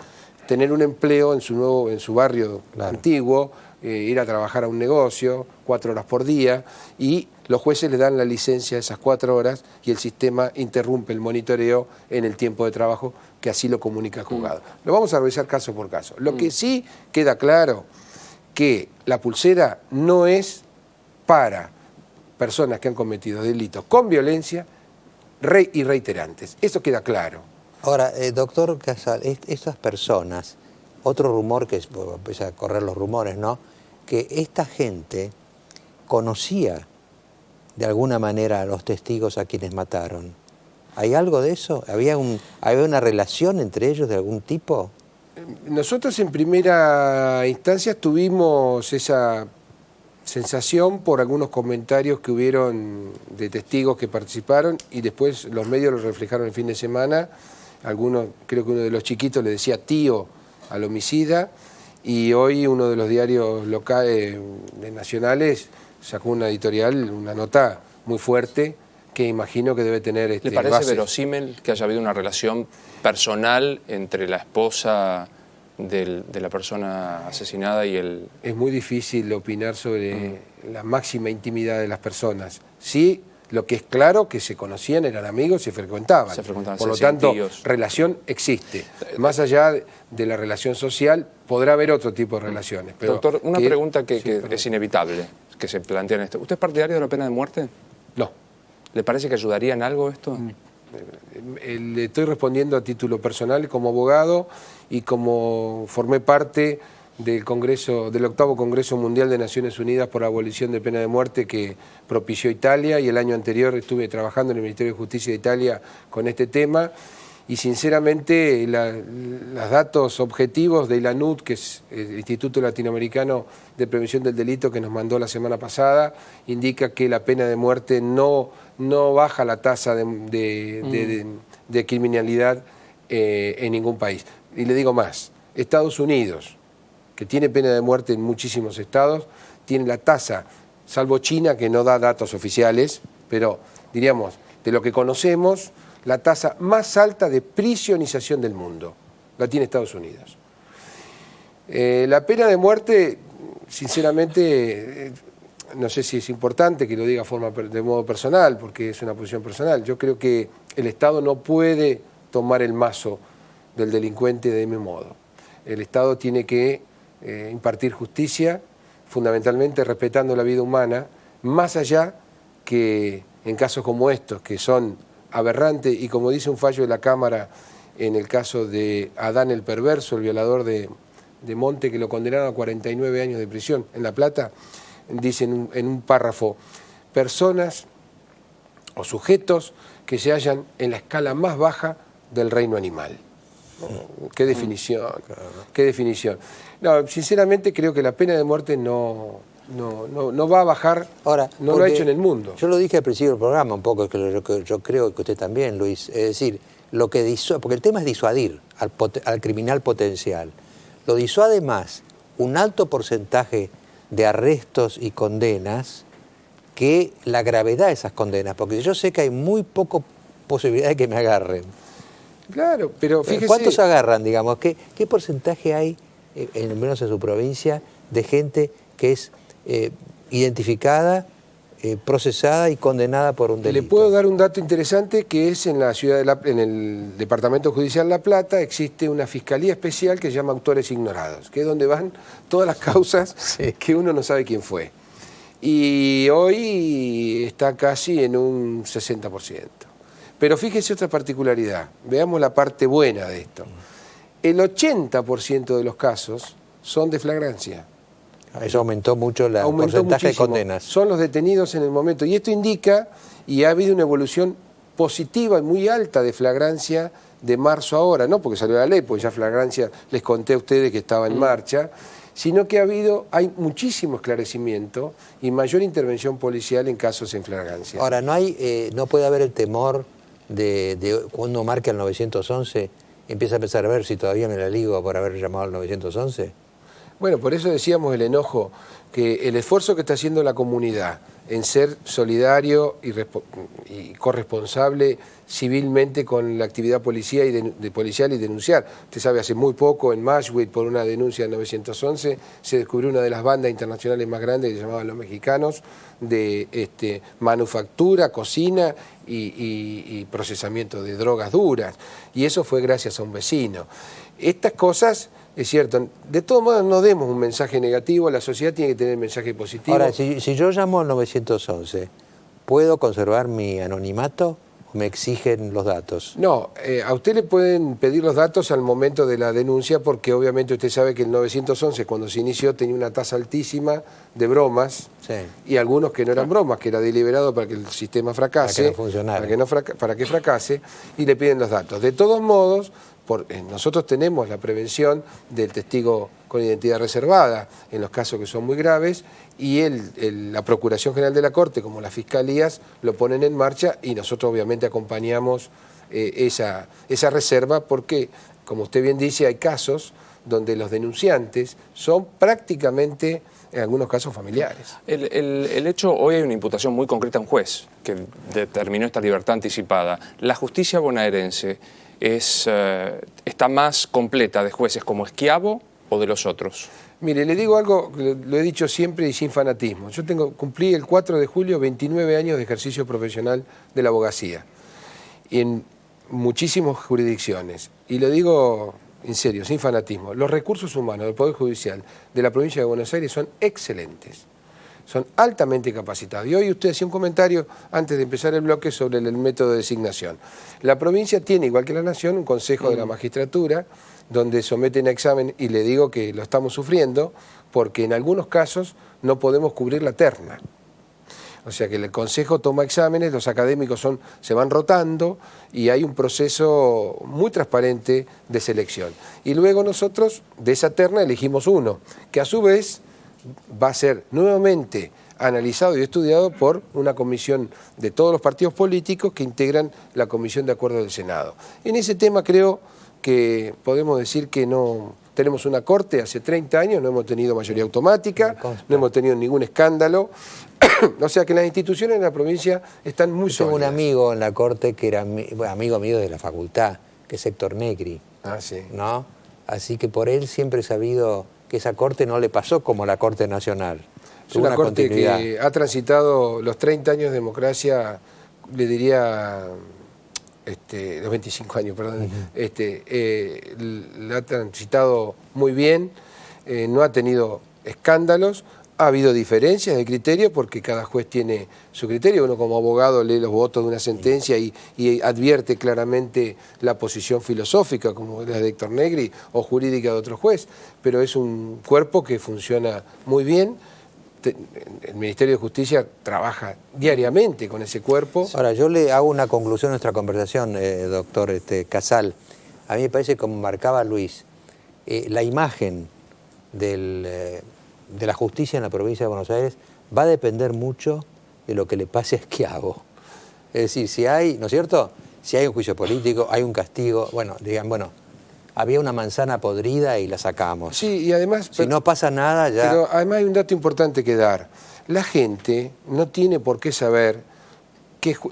Speaker 4: tener un empleo en su barrio antiguo, ir a trabajar a un negocio, 4 horas por día, y los jueces le dan la licencia a esas 4 horas y el sistema interrumpe el monitoreo en el tiempo de trabajo, que así lo comunica el juzgado. Lo vamos a revisar caso por caso. Lo que sí queda claro, que la pulsera no es para personas que han cometido delitos con violencia y reiterantes. Eso queda claro.
Speaker 1: Ahora, doctor Casal, estas personas, otro rumor que empieza a correr los rumores, ¿no? Que esta gente conocía de alguna manera a los testigos a quienes mataron. ¿Hay algo de eso? ¿Había una relación entre ellos de algún tipo?
Speaker 4: Nosotros en primera instancia tuvimos esa sensación por algunos comentarios que hubieron de testigos que participaron y después los medios lo reflejaron el fin de semana. Algunos, creo que uno de los chiquitos le decía tío al homicida, y hoy uno de los diarios locales nacionales sacó una editorial, una nota muy fuerte que imagino que debe tener
Speaker 2: ¿Le parece
Speaker 4: bases.
Speaker 2: verosímil que haya habido una relación personal entre la esposa de la persona asesinada y el...?
Speaker 4: Es muy difícil opinar sobre la máxima intimidad de las personas. Sí, lo que es claro que se conocían, eran amigos, se frecuentaban. Por lo tanto, relación existe. Más allá de la relación social, podrá haber otro tipo de relaciones. Pero
Speaker 2: doctor, una pregunta que es inevitable, que se plantea en esto. ¿Usted es partidario de la pena de muerte?
Speaker 4: No.
Speaker 2: ¿Le parece que ayudaría en algo esto?
Speaker 4: Le estoy respondiendo a título personal como abogado y como formé parte del octavo Congreso Mundial de Naciones Unidas por la abolición de pena de muerte que propició Italia, y el año anterior estuve trabajando en el Ministerio de Justicia de Italia con este tema, y sinceramente los datos objetivos de ILANUD, que es el Instituto Latinoamericano de Prevención del Delito que nos mandó la semana pasada, indica que la pena de muerte no baja la tasa de criminalidad en ningún país. Y le digo más, Estados Unidos, que tiene pena de muerte en muchísimos estados, tiene la tasa, salvo China, que no da datos oficiales, pero diríamos, de lo que conocemos, la tasa más alta de prisionización del mundo la tiene Estados Unidos. La pena de muerte, sinceramente, no sé si es importante que lo diga de modo personal, porque es una posición personal. Yo creo que el Estado no puede tomar el mazo del delincuente de mi modo. El Estado tiene que impartir justicia, fundamentalmente respetando la vida humana, más allá que en casos como estos, que son aberrantes, y como dice un fallo de la Cámara en el caso de Adán el Perverso, el violador de Monte, que lo condenaron a 49 años de prisión en La Plata, dice en un párrafo, personas o sujetos que se hallan en la escala más baja del reino animal. Qué definición, qué definición. No, sinceramente creo que la pena de muerte no va a bajar,
Speaker 1: Ahora,
Speaker 4: no lo ha hecho en el mundo.
Speaker 1: Yo lo dije al principio del programa, un poco, que yo creo que usted también, Luis, es decir, lo que porque el tema es disuadir al criminal potencial. Lo disuade más un alto porcentaje de arrestos y condenas que la gravedad de esas condenas, porque yo sé que hay muy poca posibilidad de que me agarren.
Speaker 4: Claro, pero fíjese...
Speaker 1: ¿Cuántos agarran, digamos? ¿Qué porcentaje hay, al menos en su provincia, de gente que es identificada, procesada y condenada por un delito?
Speaker 4: Le puedo dar un dato interesante, que es en la ciudad en el Departamento Judicial La Plata existe una fiscalía especial que se llama Autores Ignorados, que es donde van todas las causas que uno no sabe quién fue. Y hoy está casi en un 60%. Pero fíjese otra particularidad, veamos la parte buena de esto. El 80% de los casos son de flagrancia.
Speaker 1: Eso aumentó mucho el porcentaje de condenas.
Speaker 4: Son los detenidos en el momento. Y esto indica, y ha habido una evolución positiva y muy alta de flagrancia de marzo a ahora, no porque salió la ley, porque ya flagrancia les conté a ustedes que estaba en marcha, sino que hay muchísimo esclarecimiento y mayor intervención policial en casos en flagrancia.
Speaker 1: Ahora, no puede haber el temor de cuando marca el 911, empieza a pensar, a ver si todavía me la ligo por haber llamado al 911.
Speaker 4: Bueno, por eso decíamos el enojo, que el esfuerzo que está haciendo la comunidad en ser solidario y corresponsable civilmente con la actividad policial y denunciar. Usted sabe, hace muy poco en Mashwit, por una denuncia del 911, se descubrió una de las bandas internacionales más grandes que se llamaban Los Mexicanos, de manufactura, cocina y procesamiento de drogas duras. Y eso fue gracias a un vecino. Estas cosas... Es cierto, de todos modos no demos un mensaje negativo, la sociedad tiene que tener un mensaje positivo.
Speaker 1: Ahora, si yo llamo al 911, ¿puedo conservar mi anonimato o me exigen los datos?
Speaker 4: No, a usted le pueden pedir los datos al momento de la denuncia, porque obviamente usted sabe que el 911 cuando se inició tenía una tasa altísima de bromas, y algunos que no eran bromas, que era deliberado para que el sistema fracase, para que fracase, y le piden los datos. De todos modos, nosotros tenemos la prevención del testigo con identidad reservada en los casos que son muy graves, y la Procuración General de la Corte, como las fiscalías, lo ponen en marcha, y nosotros obviamente acompañamos esa reserva, porque, como usted bien dice, hay casos donde los denunciantes son prácticamente, en algunos casos, familiares.
Speaker 2: El hecho, hoy hay una imputación muy concreta a un juez que determinó esta libertad anticipada. La justicia bonaerense está más completa de jueces como Schiavo o de los otros.
Speaker 4: Mire, le digo algo, lo he dicho siempre y sin fanatismo. Yo cumplí el 4 de julio 29 años de ejercicio profesional de la abogacía, y en muchísimas jurisdicciones. Y lo digo en serio, sin fanatismo. Los recursos humanos del Poder Judicial de la provincia de Buenos Aires son excelentes. Son altamente capacitados. Y hoy usted hacía un comentario antes de empezar el bloque sobre el método de designación. La provincia tiene, igual que la Nación, un consejo de la magistratura donde someten a examen, y le digo que lo estamos sufriendo porque en algunos casos no podemos cubrir la terna. O sea que el consejo toma exámenes, los académicos se van rotando y hay un proceso muy transparente de selección. Y luego nosotros de esa terna elegimos uno, que a su vez va a ser nuevamente analizado y estudiado por una comisión de todos los partidos políticos que integran la Comisión de Acuerdo del Senado. En ese tema creo que podemos decir que no tenemos una corte hace 30 años, no hemos tenido mayoría automática, no hemos tenido ningún escándalo, o sea que las instituciones de la provincia están muy sólidas.
Speaker 1: Tengo un amigo en la corte que era amigo mío de la facultad, que es Héctor Negri, ¿no? Así que por él siempre he sabido que esa corte no le pasó como la Corte Nacional.
Speaker 4: Es una corte que ha transitado los 30 años de democracia, le diría, los 25 años, perdón, la ha transitado muy bien, no ha tenido escándalos, ha habido diferencias de criterio porque cada juez tiene su criterio, uno como abogado lee los votos de una sentencia y advierte claramente la posición filosófica, como la de Héctor Negri, o jurídica de otro juez, pero es un cuerpo que funciona muy bien. El Ministerio de Justicia trabaja diariamente con ese cuerpo.
Speaker 1: Ahora, yo le hago una conclusión a nuestra conversación, doctor Casal. a mí me parece, como marcaba Luis, la imagen de la justicia en la provincia de Buenos Aires va a depender mucho de lo que le pase a Schiavo. Es decir, si hay, ¿no es cierto? Si hay un juicio político, hay un castigo, bueno, digan, bueno, había una manzana podrida y la sacamos.
Speaker 4: Sí, y además...
Speaker 1: Si no pasa nada, ya...
Speaker 4: Pero además hay un dato importante que dar. La gente no tiene por qué saber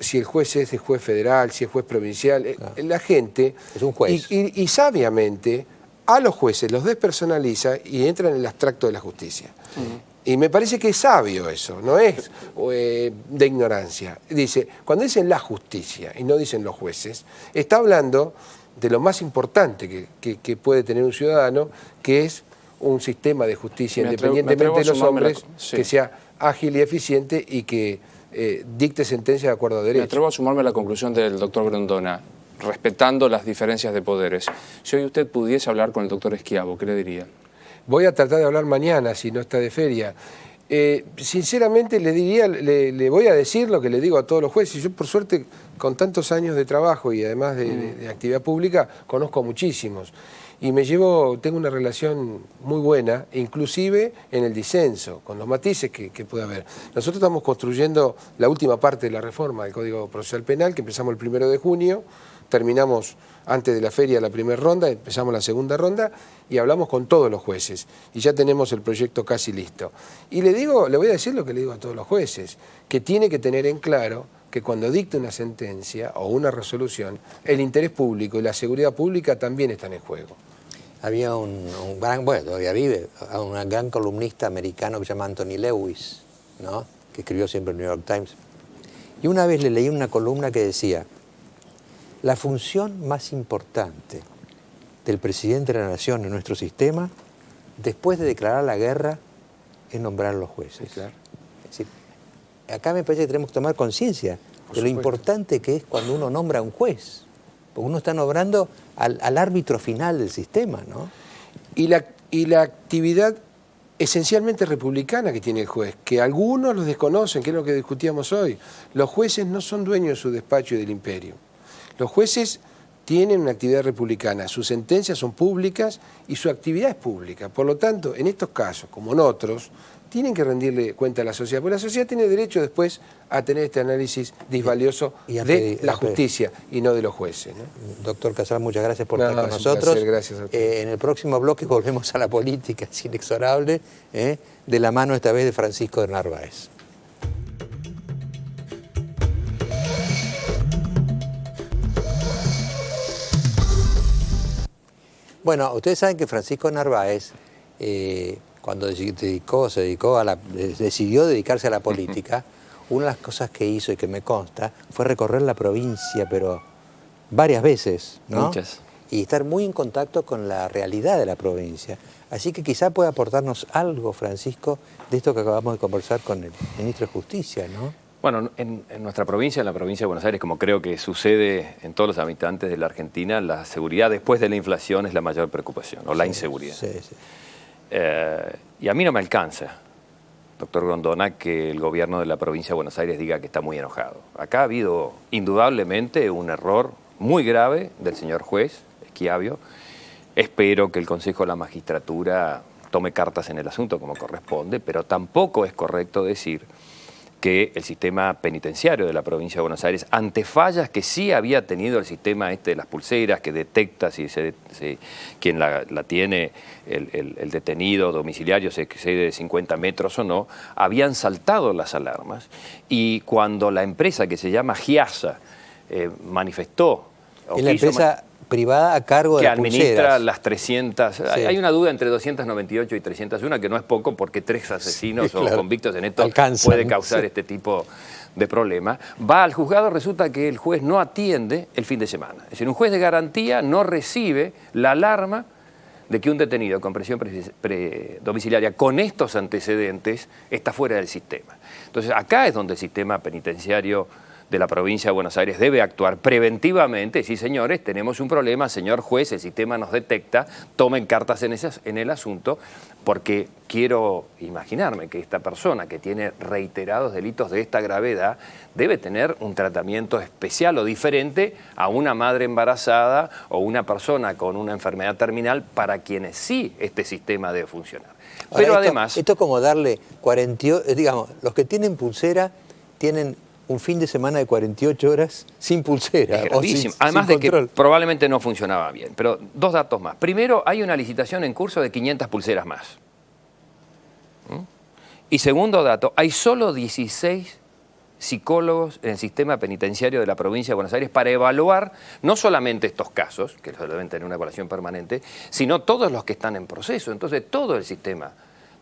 Speaker 4: si el juez es juez federal, si es juez provincial.
Speaker 1: Claro.
Speaker 4: La gente...
Speaker 1: Es un juez.
Speaker 4: Y sabiamente a los jueces los despersonaliza y entra en el abstracto de la justicia. Y me parece que es sabio eso, no es de ignorancia. Dice, cuando dicen la justicia y no dicen los jueces, está hablando de lo más importante que puede tener un ciudadano, que es un sistema de justicia independientemente de los hombres, que sea ágil y eficiente y que dicte sentencia de acuerdo a derecho.
Speaker 2: Me atrevo a sumarme a la conclusión del doctor Grondona, respetando las diferencias de poderes. Si hoy usted pudiese hablar con el doctor Schiavo, ¿qué le diría?
Speaker 4: Voy a tratar de hablar mañana, si no está de feria. Sinceramente le voy a decir lo que le digo a todos los jueces. Yo, por suerte, con tantos años de trabajo y además de actividad pública, conozco a muchísimos. Y tengo una relación muy buena, inclusive en el disenso, con los matices que puede haber. Nosotros estamos construyendo la última parte de la reforma del Código Procesal Penal, que empezamos el 1 de junio, terminamos antes de la feria la primera ronda, empezamos la segunda ronda y hablamos con todos los jueces y ya tenemos el proyecto casi listo. Y le voy a decir lo que le digo a todos los jueces, que tiene que tener en claro que cuando dicte una sentencia o una resolución, el interés público y la seguridad pública también están en juego.
Speaker 1: Había un gran, bueno, todavía vive, un gran columnista americano que se llama Anthony Lewis, ¿no? Que escribió siempre el New York Times. Y una vez le leí una columna que decía: la función más importante del presidente de la Nación en nuestro sistema, después de declarar la guerra, es nombrar a los jueces.
Speaker 4: Sí, claro.
Speaker 1: Es decir, acá me parece que tenemos que tomar conciencia de lo importante que es cuando uno nombra a un juez. Porque uno está nombrando al árbitro final del sistema, ¿no?
Speaker 4: Y la actividad esencialmente republicana que tiene el juez, que algunos los desconocen, que es lo que discutíamos hoy. Los jueces no son dueños de su despacho y del imperio. Los jueces tienen una actividad republicana, sus sentencias son públicas y su actividad es pública. Por lo tanto, en estos casos, como en otros, tienen que rendirle cuenta a la sociedad, porque la sociedad tiene derecho después a tener este análisis disvalioso de la justicia y no de los jueces, ¿no?
Speaker 1: Doctor Casal, muchas gracias por estar con
Speaker 4: es un
Speaker 1: nosotros.
Speaker 4: placer, gracias a usted.
Speaker 1: En el próximo bloque volvemos a la política, es inexorable, de la mano esta vez de Francisco de Narváez. Bueno, ustedes saben que Francisco Narváez, cuando decidió dedicarse a la política, una de las cosas que hizo y que me consta fue recorrer la provincia, pero varias veces, ¿no?
Speaker 5: Muchas.
Speaker 1: Y estar muy en contacto con la realidad de la provincia. Así que quizá pueda aportarnos algo, Francisco, de esto que acabamos de conversar con el ministro de Justicia, ¿no?
Speaker 5: Bueno, en nuestra provincia, en la provincia de Buenos Aires, como creo que sucede en todos los habitantes de la Argentina, la seguridad después de la inflación es la mayor preocupación, o la inseguridad.
Speaker 1: Sí, sí.
Speaker 5: Y a mí no me alcanza, doctor Grondona, que el gobierno de la provincia de Buenos Aires diga que está muy enojado. Acá ha habido indudablemente un error muy grave del señor juez Schiavo. Espero que el Consejo de la Magistratura tome cartas en el asunto como corresponde, pero tampoco es correcto decir que el sistema penitenciario de la provincia de Buenos Aires, ante fallas que sí había tenido el sistema de las pulseras, que detecta si quien la tiene, el detenido domiciliario, se excede de 50 metros o no, habían saltado las alarmas. Y cuando la empresa que se llama Giasa manifestó...
Speaker 1: Es la empresa privada a cargo de las pulseras.
Speaker 5: Que administra las 300...
Speaker 1: Sí.
Speaker 5: Hay una duda entre 298 y 301, que no es poco, porque 3 asesinos
Speaker 1: sí, claro,
Speaker 5: o convictos en esto
Speaker 1: alcanzan,
Speaker 5: puede causar este tipo de problema. Va al juzgado, resulta que el juez no atiende el fin de semana. Es decir, un juez de garantía no recibe la alarma de que un detenido con prisión domiciliaria con estos antecedentes está fuera del sistema. Entonces, acá es donde el sistema penitenciario de la provincia de Buenos Aires debe actuar preventivamente. Sí, señores, tenemos un problema, señor juez, el sistema nos detecta, tomen cartas en el asunto, porque quiero imaginarme que esta persona que tiene reiterados delitos de esta gravedad debe tener un tratamiento especial o diferente a una madre embarazada o una persona con una enfermedad terminal para quienes sí este sistema debe funcionar.
Speaker 1: Ahora,
Speaker 5: Pero además...
Speaker 1: Esto es como darle 48, digamos, los que tienen pulsera tienen un fin de semana de 48 horas sin pulsera.
Speaker 5: Es gravísimo. Además de que probablemente no funcionaba bien. Pero dos datos más. Primero, hay una licitación en curso de 500 pulseras más. Y segundo dato, hay solo 16 psicólogos en el sistema penitenciario de la provincia de Buenos Aires para evaluar no solamente estos casos, que deben tener una evaluación permanente, sino todos los que están en proceso. Entonces, todo el sistema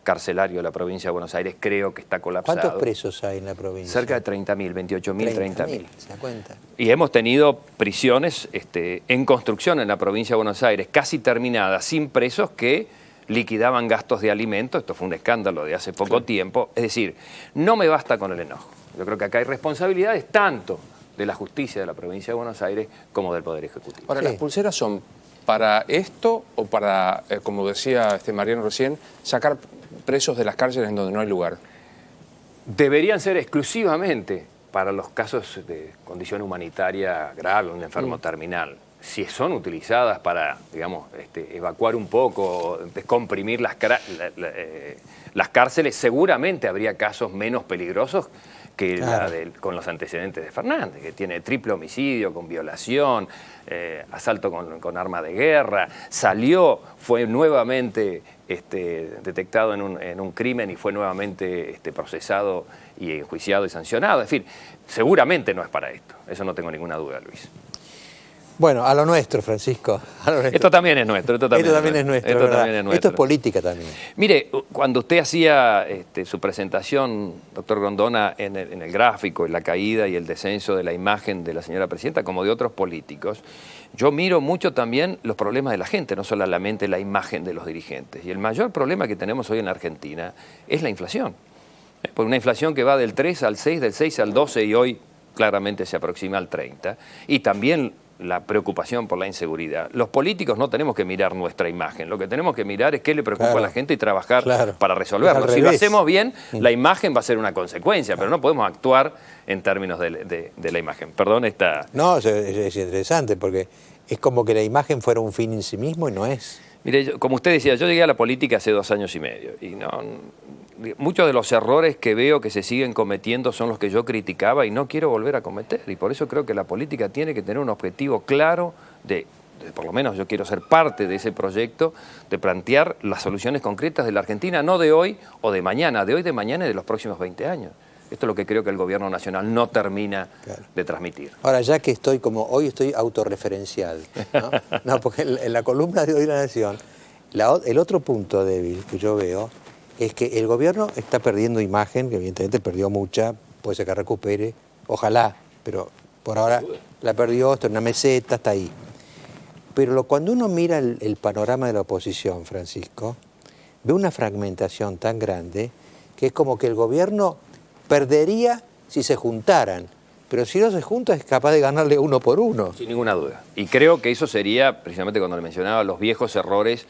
Speaker 5: carcelario de la provincia de Buenos Aires creo que está colapsado.
Speaker 1: ¿Cuántos presos hay en la provincia?
Speaker 5: Cerca de 30.000, 28.000, 30.000.
Speaker 1: ¿Se da cuenta?
Speaker 5: Y hemos tenido prisiones en construcción en la provincia de Buenos Aires, casi terminadas, sin presos que liquidaban gastos de alimentos. Esto fue un escándalo de hace poco tiempo. Es decir, no me basta con el enojo. Yo creo que acá hay responsabilidades tanto de la justicia de la provincia de Buenos Aires como del Poder Ejecutivo.
Speaker 2: Ahora, ¿las pulseras son para esto o para, como decía Mariano recién, sacar presos de las cárceles en donde no hay lugar?
Speaker 5: Deberían ser exclusivamente para los casos de condición humanitaria grave, un enfermo terminal. Si son utilizadas para, digamos, evacuar un poco, descomprimir las cárceles, seguramente habría casos menos peligrosos que con los antecedentes de Fernández, que tiene triple homicidio, con violación, asalto con arma de guerra, fue nuevamente detectado en un crimen y fue nuevamente procesado y enjuiciado y sancionado. En fin, seguramente no es para esto, eso no tengo ninguna duda, Luis.
Speaker 1: Bueno, a lo nuestro, Francisco. A lo nuestro.
Speaker 5: Esto también es nuestro. Esto también es nuestro.
Speaker 1: Esto es política también.
Speaker 5: Mire, cuando usted hacía su presentación, doctor Grondona, en el gráfico, en la caída y el descenso de la imagen de la señora presidenta, como de otros políticos, yo miro mucho también los problemas de la gente, no solamente la imagen de los dirigentes. Y el mayor problema que tenemos hoy en Argentina es la inflación. Por una inflación que va del 3 al 6, del 6 al 12 y hoy claramente se aproxima al 30. Y también la preocupación por la inseguridad. Los políticos no tenemos que mirar nuestra imagen, lo que tenemos que mirar es qué le preocupa a la gente y trabajar para resolverlo. Si lo hacemos bien, la imagen va a ser una consecuencia, pero no podemos actuar en términos de la imagen. Perdón esta...
Speaker 1: No, es interesante porque es como que la imagen fuera un fin en sí mismo y no es.
Speaker 5: Mire, como usted decía, yo llegué a la política hace 2 años y medio y muchos de los errores que veo que se siguen cometiendo son los que yo criticaba y no quiero volver a cometer. Y por eso creo que la política tiene que tener un objetivo claro por lo menos yo quiero ser parte de ese proyecto, de plantear las soluciones concretas de la Argentina, no de hoy o de mañana, de hoy, de mañana y de los próximos 20 años. Esto es lo que creo que el gobierno nacional no termina de transmitir.
Speaker 1: Ahora, ya que hoy estoy autorreferencial, ¿no? No, porque en la columna de Hoy La Nación, el otro punto débil que yo veo es que el gobierno está perdiendo imagen, que evidentemente perdió mucha, puede ser que recupere, ojalá, pero por ahora la perdió, está en una meseta, está ahí. Pero cuando uno mira el panorama de la oposición, Francisco, ve una fragmentación tan grande que es como que el gobierno perdería si se juntaran, pero si no se junta es capaz de ganarle uno por uno.
Speaker 5: Sin ninguna duda. Y creo que eso sería, precisamente cuando le mencionaba, los viejos errores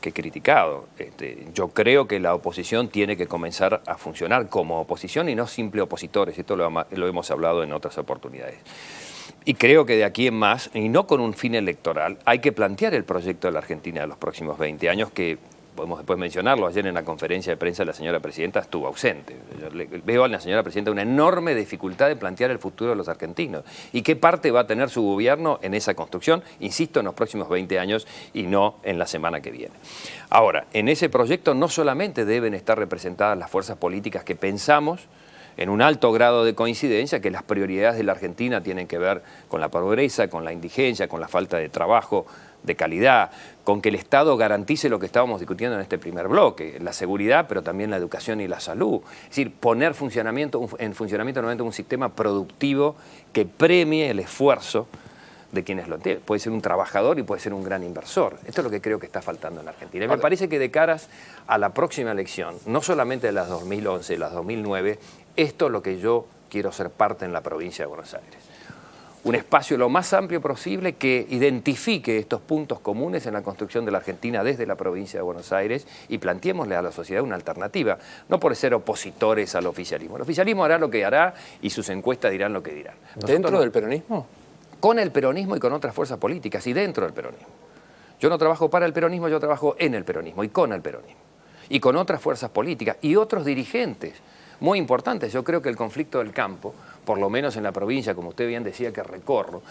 Speaker 5: que he criticado. Yo creo que la oposición tiene que comenzar a funcionar como oposición y no simple opositores. Esto lo hemos hablado en otras oportunidades. Y creo que de aquí en más, y no con un fin electoral, hay que plantear el proyecto de la Argentina de los próximos 20 años que podemos después mencionarlo. Ayer en la conferencia de prensa la señora presidenta estuvo ausente. Yo veo a la señora presidenta una enorme dificultad de plantear el futuro de los argentinos. ¿Y qué parte va a tener su gobierno en esa construcción? Insisto, en los próximos 20 años y no en la semana que viene. Ahora, en ese proyecto no solamente deben estar representadas las fuerzas políticas que pensamos en un alto grado de coincidencia que las prioridades de la Argentina tienen que ver con la pobreza, con la indigencia, con la falta de trabajo de calidad, con que el Estado garantice lo que estábamos discutiendo en este primer bloque, la seguridad, pero también la educación y la salud. Es decir, poner en funcionamiento nuevamente un sistema productivo que premie el esfuerzo de quienes lo tienen. Puede ser un trabajador y puede ser un gran inversor. Esto es lo que creo que está faltando en la Argentina. Y me parece que de caras a la próxima elección, no solamente de las 2011, las 2009, esto es lo que yo quiero ser parte en la provincia de Buenos Aires. Un espacio lo más amplio posible que identifique estos puntos comunes en la construcción de la Argentina desde la provincia de Buenos Aires y planteémosle a la sociedad una alternativa, no por ser opositores al oficialismo. El oficialismo hará lo que hará y sus encuestas dirán lo que dirán.
Speaker 2: ¿Dentro del peronismo?
Speaker 5: Con el peronismo y con otras fuerzas políticas y dentro del peronismo. Yo no trabajo para el peronismo, yo trabajo en el peronismo y con el peronismo. Y con otras fuerzas políticas y otros dirigentes muy importantes. Yo creo que el conflicto del campo, por lo menos en la provincia, como usted bien decía que recorro,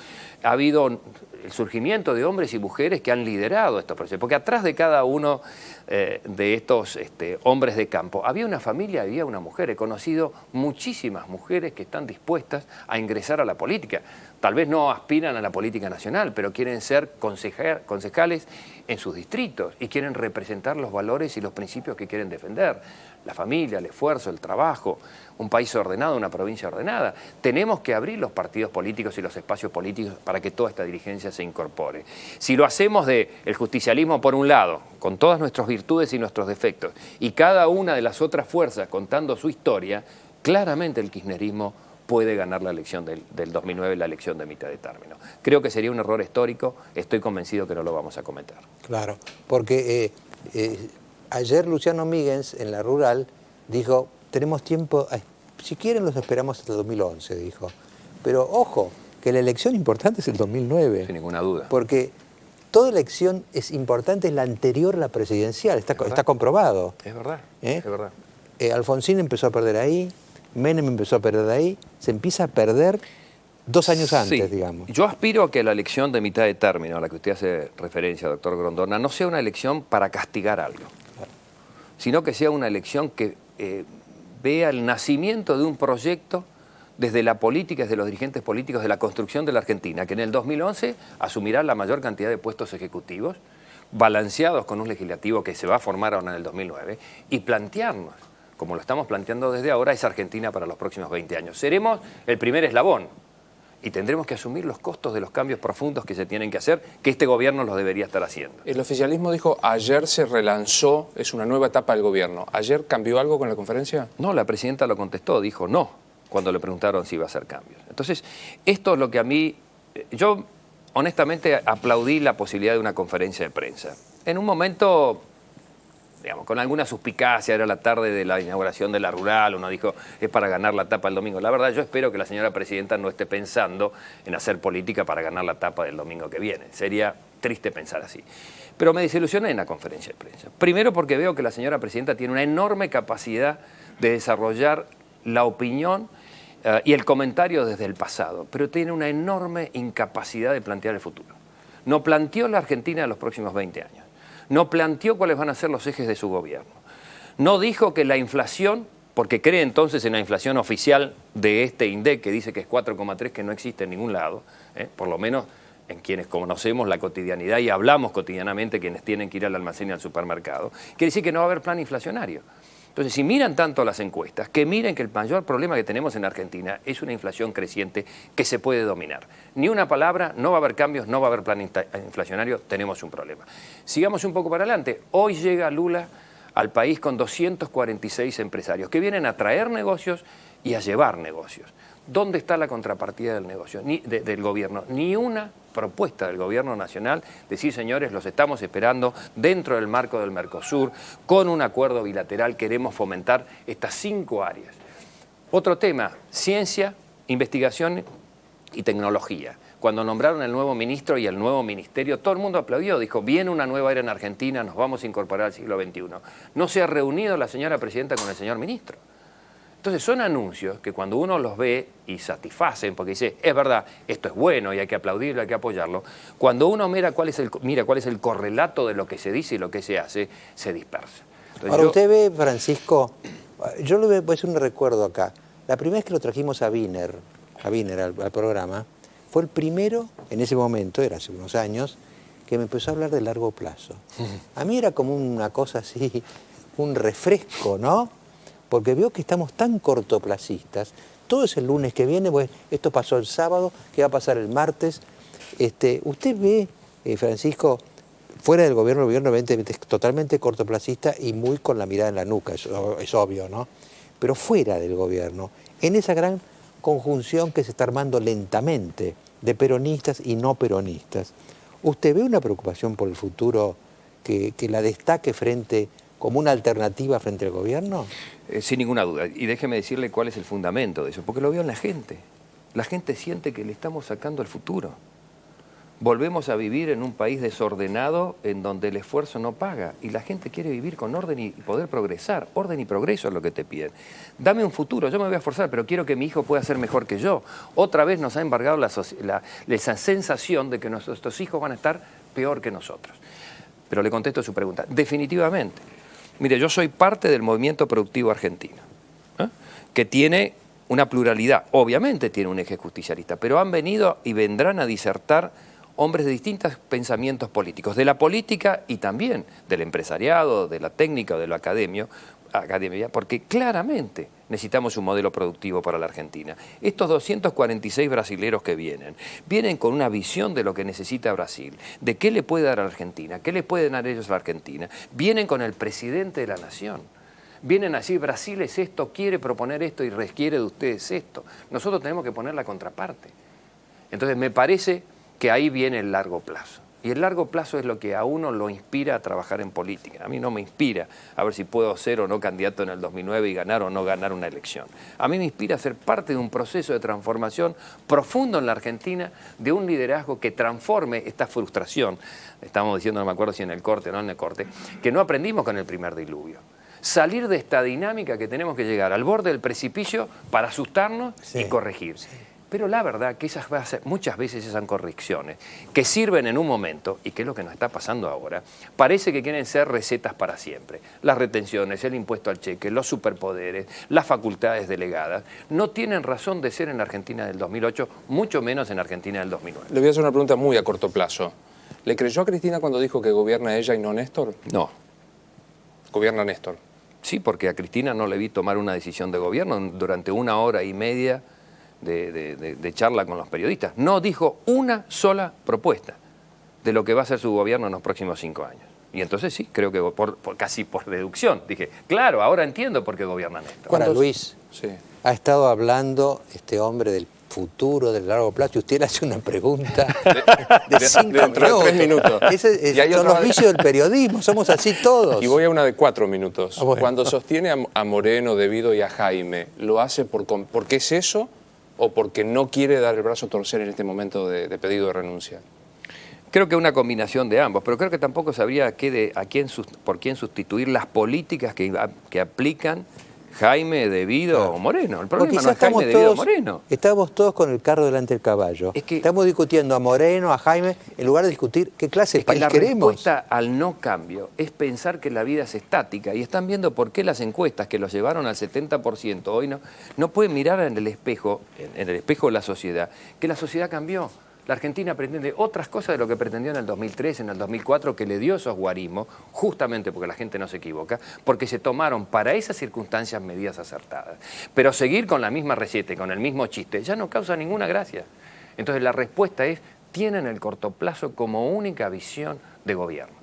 Speaker 5: ha habido el surgimiento de hombres y mujeres que han liderado estos procesos. Porque atrás de cada uno de estos hombres de campo había una familia, había una mujer. He conocido muchísimas mujeres que están dispuestas a ingresar a la política. Tal vez no aspiran a la política nacional, pero quieren ser concejales en sus distritos y quieren representar los valores y los principios que quieren defender. La familia, el esfuerzo, el trabajo, un país ordenado, una provincia ordenada. Tenemos que abrir los partidos políticos y los espacios políticos para que toda esta dirigencia se incorpore. Si lo hacemos del justicialismo por un lado, con todas nuestras virtudes y nuestros defectos, y cada una de las otras fuerzas contando su historia, claramente el kirchnerismo puede ganar la elección del 2009, la elección de mitad de término. Creo que sería un error histórico, estoy convencido que no lo vamos a cometer.
Speaker 1: Claro, porque ayer Luciano Míguez en la Rural dijo, tenemos tiempo, si quieren los esperamos hasta el 2011, dijo. Pero ojo, que la elección importante es el 2009.
Speaker 5: Sin ninguna duda.
Speaker 1: Porque toda elección es importante, es la anterior a la presidencial, está comprobado.
Speaker 5: Es verdad,
Speaker 1: es
Speaker 5: verdad.
Speaker 1: Alfonsín empezó a perder ahí, Menem empezó a perder ahí, se empieza a perder 2 años antes, digamos.
Speaker 5: Yo aspiro a que la elección de mitad de término, a la que usted hace referencia, doctor Grondona, no sea una elección para castigar algo, sino que sea una elección que vea el nacimiento de un proyecto desde la política, desde los dirigentes políticos de la construcción de la Argentina, que en el 2011 asumirá la mayor cantidad de puestos ejecutivos, balanceados con un legislativo que se va a formar ahora en el 2009, y plantearnos, como lo estamos planteando desde ahora, esa Argentina para los próximos 20 años. Seremos el primer eslabón y tendremos que asumir los costos de los cambios profundos que se tienen que hacer, que este gobierno los debería estar haciendo.
Speaker 2: El oficialismo dijo, ayer se relanzó, es una nueva etapa del gobierno. ¿Ayer cambió algo con la conferencia?
Speaker 5: No, la presidenta lo contestó, dijo no, cuando le preguntaron si iba a hacer cambios. Entonces, esto es lo que a mí... Yo, honestamente, aplaudí la posibilidad de una conferencia de prensa. En un momento, digamos, con alguna suspicacia, era la tarde de la inauguración de la Rural, uno dijo, es para ganar la tapa el domingo. La verdad, yo espero que la señora presidenta no esté pensando en hacer política para ganar la tapa del domingo que viene. Sería triste pensar así. Pero me desilusioné en la conferencia de prensa. Primero porque veo que la señora presidenta tiene una enorme capacidad de desarrollar la opinión y el comentario desde el pasado, pero tiene una enorme incapacidad de plantear el futuro. No planteó la Argentina de los próximos 20 años. No planteó cuáles van a ser los ejes de su gobierno. No dijo que la inflación, porque cree entonces en la inflación oficial de este INDEC, que dice que es 4,3, que no existe en ningún lado, por lo menos en quienes conocemos la cotidianidad y hablamos cotidianamente, quienes tienen que ir al almacén y al supermercado, quiere decir que no va a haber plan inflacionario. Entonces, si miran tanto las encuestas, que miren que el mayor problema que tenemos en Argentina es una inflación creciente que se puede dominar. Ni una palabra, no va a haber cambios, no va a haber plan inflacionario, tenemos un problema. Sigamos un poco para adelante. Hoy llega Lula al país con 246 empresarios que vienen a traer negocios y a llevar negocios. ¿Dónde está la contrapartida del negocio? Del gobierno. Ni una propuesta del gobierno nacional, decir, señores, los estamos esperando dentro del marco del Mercosur, con un acuerdo bilateral queremos fomentar estas 5 áreas. Otro tema, ciencia, investigación y tecnología. Cuando nombraron el nuevo ministro y el nuevo ministerio, todo el mundo aplaudió, dijo, viene una nueva era en Argentina, nos vamos a incorporar al siglo XXI. No se ha reunido la señora presidenta con el señor ministro. Entonces son anuncios que cuando uno los ve y satisfacen, porque dice, es verdad, esto es bueno y hay que aplaudirlo, hay que apoyarlo, cuando uno mira cuál es el correlato de lo que se dice y lo que se hace, se dispersa. Entonces,
Speaker 1: ahora usted ve, Francisco, yo le voy a hacer un recuerdo acá. La primera vez que lo trajimos a Wiener al programa, fue el primero, en ese momento, era hace unos años, que me empezó a hablar de largo plazo. A mí era como una cosa así, un refresco, ¿no? Porque veo que estamos tan cortoplacistas. Todo es el lunes que viene, pues esto pasó el sábado, ¿qué va a pasar el martes? Usted ve, Francisco, fuera del gobierno, el gobierno es totalmente cortoplacista y muy con la mirada en la nuca, eso es obvio, ¿no? Pero fuera del gobierno, en esa gran conjunción que se está armando lentamente de peronistas y no peronistas. ¿Usted ve una preocupación por el futuro que la destaque como una alternativa frente al gobierno?
Speaker 5: Sin ninguna duda. Y déjeme decirle cuál es el fundamento de eso, porque lo veo en la gente. La gente siente que le estamos sacando el futuro. Volvemos a vivir en un país desordenado en donde el esfuerzo no paga y la gente quiere vivir con orden y poder progresar. Orden y progreso es lo que te piden. Dame un futuro, yo me voy a esforzar, pero quiero que mi hijo pueda ser mejor que yo. Otra vez nos ha embargado esa sensación de que nuestros hijos van a estar peor que nosotros. Pero le contesto su pregunta. Definitivamente. Mire, yo soy parte del movimiento productivo argentino, que tiene una pluralidad. Obviamente tiene un eje justicialista, pero han venido y vendrán a disertar hombres de distintos pensamientos políticos, de la política y también del empresariado, de la técnica o de la academia, porque claramente necesitamos un modelo productivo para la Argentina. Estos 246 brasileros que vienen con una visión de lo que necesita Brasil, de qué le puede dar a la Argentina, qué le pueden dar ellos a la Argentina. Vienen con el presidente de la nación. Vienen a decir, Brasil es esto, quiere proponer esto y requiere de ustedes esto. Nosotros tenemos que poner la contraparte. Entonces me parece que ahí viene el largo plazo. Y el largo plazo es lo que a uno lo inspira a trabajar en política. A mí no me inspira a ver si puedo ser o no candidato en el 2009 y ganar o no ganar una elección. A mí me inspira a ser parte de un proceso de transformación profundo en la Argentina, de un liderazgo que transforme esta frustración. Estamos diciendo, no me acuerdo si en el corte o no en el corte, que no aprendimos con el primer diluvio. Salir de esta dinámica que tenemos que llegar al borde del precipicio para asustarnos y corregir. Sí. Pero la verdad que muchas veces esas correcciones que sirven en un momento, y que es lo que nos está pasando ahora, parece que quieren ser recetas para siempre. Las retenciones, el impuesto al cheque, los superpoderes, las facultades delegadas, no tienen razón de ser en la Argentina del 2008, mucho menos en la Argentina del 2009.
Speaker 2: Le voy a hacer una pregunta muy a corto plazo. ¿Le creyó a Cristina cuando dijo que gobierna ella y no Néstor?
Speaker 5: No.
Speaker 2: ¿Gobierna Néstor?
Speaker 5: Sí, porque a Cristina no le vi tomar una decisión de gobierno durante 1 hora y media de charla con los periodistas. No dijo una sola propuesta de lo que va a ser su gobierno en los próximos 5 años. Y entonces sí, creo que casi por deducción dije, claro, ahora entiendo por qué gobierna Néstor.
Speaker 1: Ahora, Luis,
Speaker 2: sí,
Speaker 1: ha estado hablando este hombre del futuro, del largo plazo, y usted le hace una pregunta de 5 minutos.
Speaker 2: 3 minutos.
Speaker 1: Son los vicios del periodismo, somos así todos.
Speaker 2: Y voy a una de 4 minutos.
Speaker 1: Bueno.
Speaker 2: Cuando sostiene a Moreno, De Vido y a Jaime, ¿lo hace porque es eso o porque no quiere dar el brazo a torcer en este momento de pedido de renuncia?
Speaker 5: Creo que una combinación de ambos, pero creo que tampoco sabría por quién sustituir las políticas que aplican Jaime, De Vido o Moreno. El problema no es Jaime, De Vido o Moreno.
Speaker 1: Estamos todos con el carro delante del caballo. Estamos discutiendo a Moreno, a Jaime, en lugar de discutir qué clase de país queremos.
Speaker 5: La respuesta al no cambio es pensar que la vida es estática. Y están viendo por qué las encuestas que los llevaron al 70% hoy no pueden mirar en el espejo de la sociedad, que la sociedad cambió. La Argentina pretende otras cosas de lo que pretendió en el 2003, en el 2004, que le dio esos guarismos, justamente porque la gente no se equivoca, porque se tomaron para esas circunstancias medidas acertadas. Pero seguir con la misma receta y con el mismo chiste ya no causa ninguna gracia. Entonces la respuesta es, tienen el corto plazo como única visión de gobierno.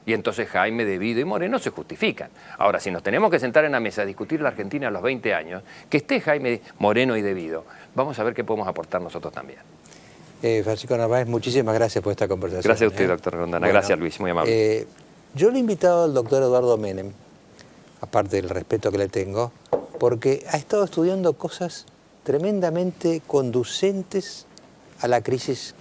Speaker 5: Y entonces Jaime, De Vido y Moreno se justifican. Ahora, si nos tenemos que sentar en la mesa a discutir la Argentina a los 20 años, que esté Jaime, Moreno y De Vido, vamos a ver qué podemos aportar nosotros también.
Speaker 1: Francisco Narváez, muchísimas gracias por esta conversación.
Speaker 5: Gracias a usted, doctor Grondona. Bueno, gracias, Luis, muy amable.
Speaker 1: Yo le he invitado al doctor Eduardo Menem, aparte del respeto que le tengo, porque ha estado estudiando cosas tremendamente conducentes a la crisis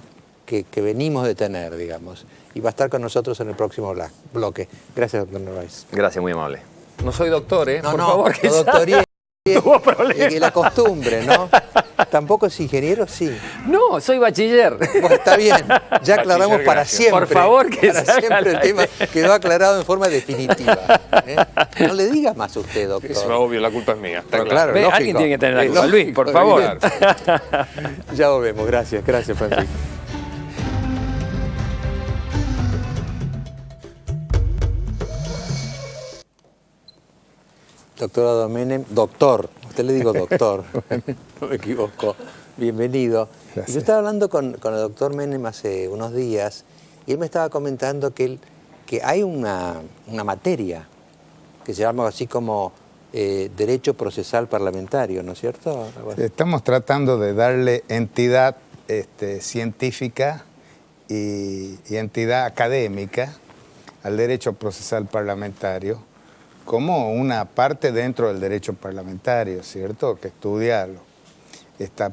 Speaker 1: que venimos de tener, digamos. Y va a estar con nosotros en el próximo bloque. Gracias, doctor Narváez.
Speaker 5: Gracias, muy amable. No soy doctor, ¿eh?
Speaker 1: Por favor, que doctoría.
Speaker 5: Tuvo problemas.
Speaker 1: Y la costumbre, ¿no? ¿Tampoco es ingeniero? Sí.
Speaker 5: No, soy bachiller.
Speaker 1: Bueno, está bien. Ya aclaramos para siempre.
Speaker 5: Por favor, que
Speaker 1: para siempre el tema quedó aclarado en forma definitiva. No le diga más a usted, doctor.
Speaker 2: Es obvio, la culpa es mía. Está
Speaker 1: claro,
Speaker 5: lógico. Alguien tiene que tener la culpa. Luis, por favor.
Speaker 1: Ya volvemos. Gracias, Francisco. Doctor Eduardo Menem, doctor, usted le digo doctor, no me equivoco, bienvenido. Yo estaba hablando con el doctor Menem hace unos días y él me estaba comentando que hay una materia que se llama así como derecho procesal parlamentario, ¿no es cierto?
Speaker 6: Estamos tratando de darle entidad científica y entidad académica al derecho procesal parlamentario como una parte dentro del derecho parlamentario, ¿cierto? Que estudia esta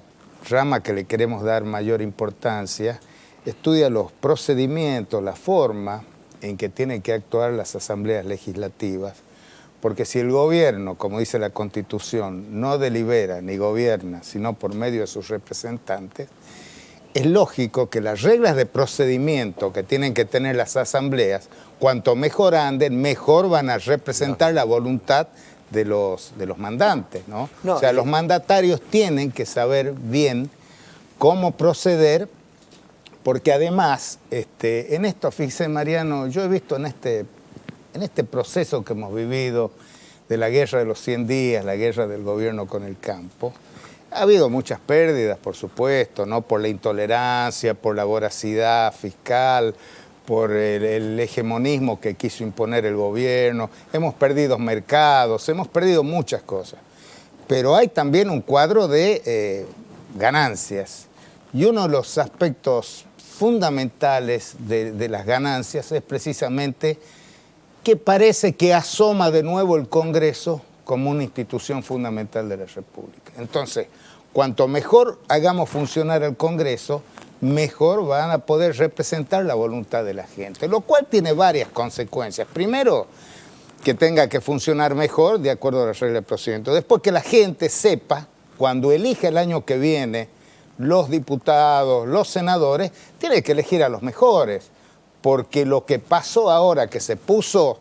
Speaker 6: rama que le queremos dar mayor importancia, estudia los procedimientos, la forma en que tienen que actuar las asambleas legislativas, porque si el gobierno, como dice la Constitución, no delibera ni gobierna, sino por medio de sus representantes, es lógico que las reglas de procedimiento que tienen que tener las asambleas, cuanto mejor anden, mejor van a representar la voluntad de los mandantes, ¿no? O sea, los mandatarios tienen que saber bien cómo proceder, porque además, en esto, fíjese Mariano, yo he visto en este proceso que hemos vivido de la guerra de los 100 días, la guerra del gobierno con el campo, ha habido muchas pérdidas, por supuesto, ¿no? Por la intolerancia, por la voracidad fiscal, por el hegemonismo que quiso imponer el gobierno, hemos perdido mercados, hemos perdido muchas cosas. Pero hay también un cuadro de ganancias. Y uno de los aspectos fundamentales de las ganancias es precisamente que parece que asoma de nuevo el Congreso como una institución fundamental de la República. Entonces, cuanto mejor hagamos funcionar el Congreso, mejor van a poder representar la voluntad de la gente, lo cual tiene varias consecuencias. Primero, que tenga que funcionar mejor de acuerdo a las reglas de procedimiento. Después, que la gente sepa, cuando elige el año que viene los diputados, los senadores, tiene que elegir a los mejores, porque lo que pasó ahora, que se puso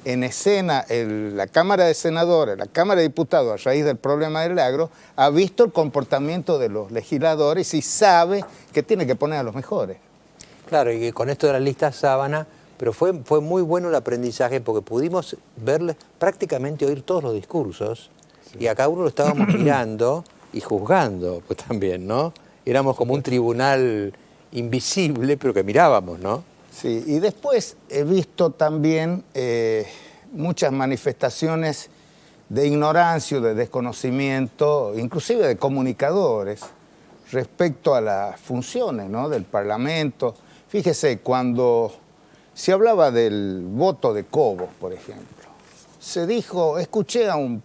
Speaker 6: en escena la Cámara de Senadores, la Cámara de Diputados, a raíz del problema del agro, ha visto el comportamiento de los legisladores y sabe que tiene que poner a los mejores.
Speaker 1: Claro, y con esto de la lista sábana, pero fue muy bueno el aprendizaje porque pudimos verle, prácticamente oír todos los discursos, y a cada uno lo estábamos mirando y juzgando, pues también, ¿no? Éramos como un tribunal invisible, pero que mirábamos, ¿no?
Speaker 6: Sí, y después he visto también muchas manifestaciones de ignorancia, de desconocimiento, inclusive de comunicadores, respecto a las funciones, ¿no? Del Parlamento. Fíjese, cuando se hablaba del voto de Cobos, por ejemplo, se dijo, escuché a un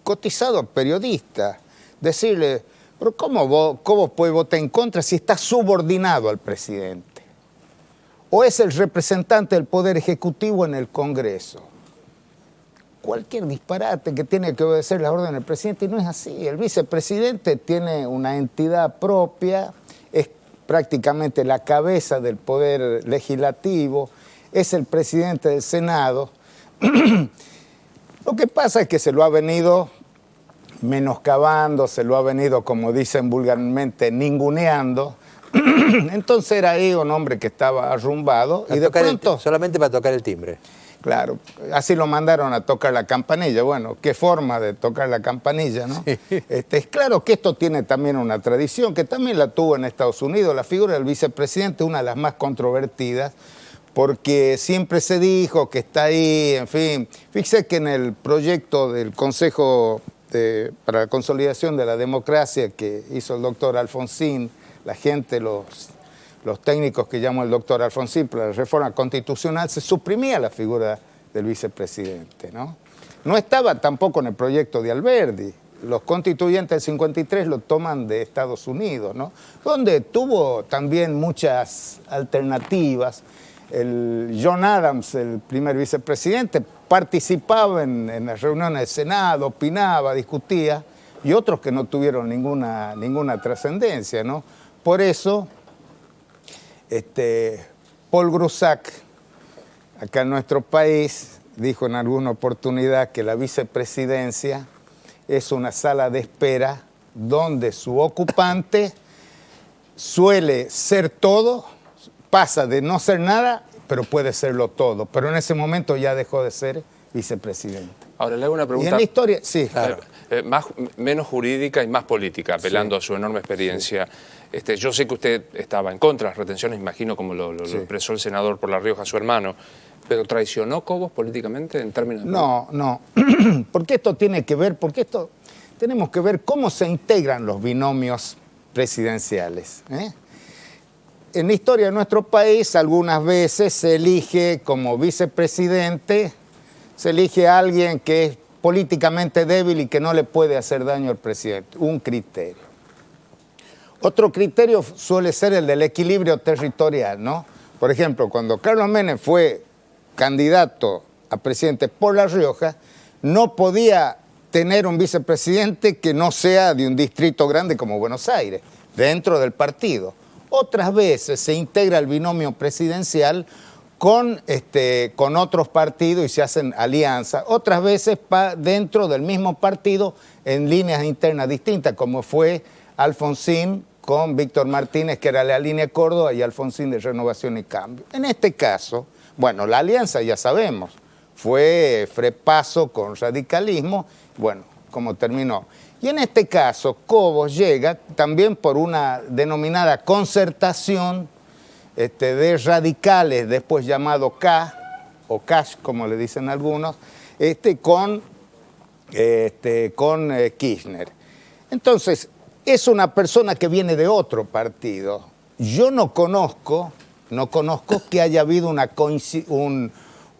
Speaker 6: cotizado periodista decirle, pero ¿cómo Cobos puede votar en contra si está subordinado al presidente? ¿O es el representante del Poder Ejecutivo en el Congreso? Cualquier disparate que tiene que obedecer las órdenes del presidente, y no es así. El vicepresidente tiene una entidad propia, es prácticamente la cabeza del Poder Legislativo, es el presidente del Senado. Lo que pasa es que se lo ha venido menoscabando, se lo ha venido, como dicen vulgarmente, ninguneando. Entonces era ahí un hombre que estaba arrumbado y de pronto...
Speaker 1: solamente para tocar el timbre.
Speaker 6: Claro, así lo mandaron a tocar la campanilla. Bueno, qué forma de tocar la campanilla, ¿no? Sí. Es claro que esto tiene también una tradición, que también la tuvo en Estados Unidos. La figura del vicepresidente es una de las más controvertidas, porque siempre se dijo que está ahí, en fin. Fíjese que en el proyecto del Consejo para la Consolidación de la Democracia que hizo el doctor Alfonsín, la gente, los técnicos que llamó el doctor Alfonsín para la reforma constitucional, se suprimía la figura del vicepresidente, ¿no? No estaba tampoco en el proyecto de Alberdi. Los constituyentes del 53 lo toman de Estados Unidos, ¿no? Donde tuvo también muchas alternativas. John Adams, el primer vicepresidente, participaba en las reuniones del Senado, opinaba, discutía, y otros que no tuvieron ninguna trascendencia, ¿no? Por eso, Paul Grusac, acá en nuestro país, dijo en alguna oportunidad que la vicepresidencia es una sala de espera donde su ocupante suele ser todo, pasa de no ser nada, pero puede serlo todo. Pero en ese momento ya dejó de ser vicepresidente.
Speaker 2: Ahora le hago una
Speaker 6: Y
Speaker 2: pregunta.
Speaker 6: en la historia, sí.
Speaker 1: Claro.
Speaker 2: Menos jurídica y más política, apelando a su enorme experiencia. Yo sé que usted estaba en contra de las retenciones, imagino, como lo expresó el senador por La Rioja, su hermano, pero ¿traicionó Cobos políticamente en términos de...
Speaker 6: No, porque esto tiene que ver, tenemos que ver cómo se integran los binomios presidenciales. En la historia de nuestro país, algunas veces se elige como vicepresidente, se elige a alguien que es políticamente débil y que no le puede hacer daño al presidente, un criterio. Otro criterio suele ser el del equilibrio territorial, ¿no? Por ejemplo, cuando Carlos Menem fue candidato a presidente por La Rioja, no podía tener un vicepresidente que no sea de un distrito grande como Buenos Aires, dentro del partido. Otras veces se integra el binomio presidencial con otros partidos y se hacen alianzas. Otras veces dentro del mismo partido en líneas internas distintas, como fue Alfonsín con Víctor Martínez, que era la línea Córdoba, y Alfonsín de Renovación y Cambio. En este caso, bueno, la alianza ya sabemos, fue Frepaso con radicalismo, bueno, como terminó. Y en este caso, Cobos llega también por una denominada concertación de radicales, después llamado K, o Cash, como le dicen algunos, con Kirchner. Entonces, es una persona que viene de otro partido. Yo no conozco que haya habido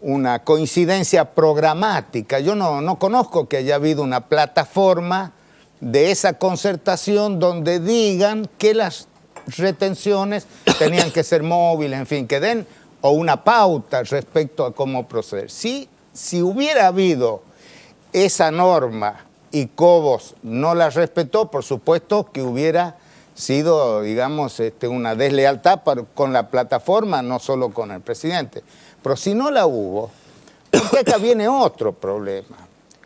Speaker 6: una coincidencia programática. Yo no conozco que haya habido una plataforma de esa concertación donde digan que las retenciones tenían que ser móviles, en fin, que den o una pauta respecto a cómo proceder. Si hubiera habido esa norma y Cobos no la respetó, por supuesto que hubiera sido, digamos, una deslealtad con la plataforma, no solo con el presidente. Pero si no la hubo, porque acá viene otro problema.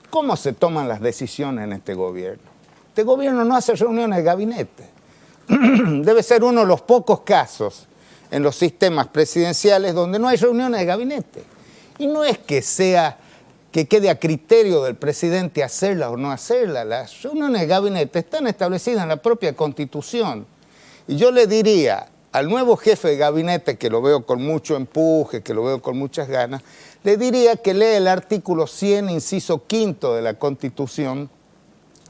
Speaker 6: ¿Cómo se toman las decisiones en este gobierno? Este gobierno no hace reuniones de gabinete. Debe ser uno de los pocos casos en los sistemas presidenciales donde no hay reuniones de gabinete. Y no es que quede a criterio del presidente hacerlas o no hacerlas. Las reuniones de gabinete están establecidas en la propia Constitución. Y yo le diría al nuevo jefe de gabinete, que lo veo con mucho empuje, que lo veo con muchas ganas, le diría que lea el artículo 100, inciso 5 de la Constitución,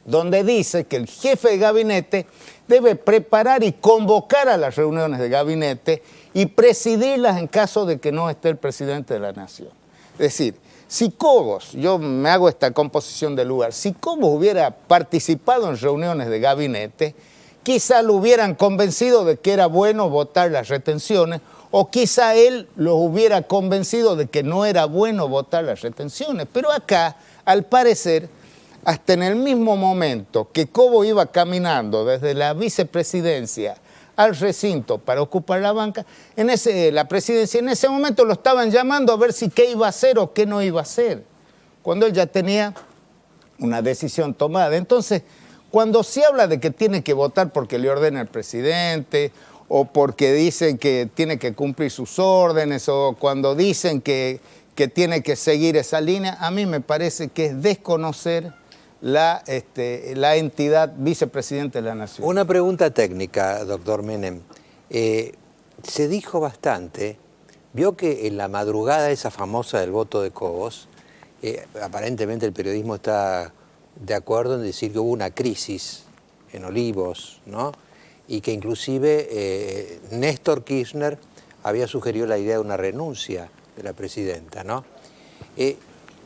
Speaker 6: donde dice que el jefe de gabinete debe preparar y convocar a las reuniones de gabinete y presidirlas en caso de que no esté el presidente de la Nación. Es decir, si Cobos, yo me hago esta composición de lugar, si Cobos hubiera participado en reuniones de gabinete, quizá lo hubieran convencido de que era bueno votar las retenciones, o quizá él los hubiera convencido de que no era bueno votar las retenciones. Pero acá, al parecer, hasta en el mismo momento que Cobos iba caminando desde la vicepresidencia al recinto para ocupar la banca, la presidencia, en ese momento lo estaban llamando a ver si qué iba a hacer o qué no iba a hacer, cuando él ya tenía una decisión tomada. Entonces, cuando se habla de que tiene que votar porque le ordena el presidente, o porque dicen que tiene que cumplir sus órdenes, o cuando dicen que tiene que seguir esa línea, a mí me parece que es desconocer la entidad vicepresidente de la Nación.
Speaker 1: Una pregunta técnica, doctor Menem. Se dijo bastante, vio que en la madrugada esa famosa del voto de Cobos, aparentemente el periodismo está de acuerdo en decir que hubo una crisis en Olivos, ¿no? Y que inclusive Néstor Kirchner había sugerido la idea de una renuncia de la presidenta, ¿no?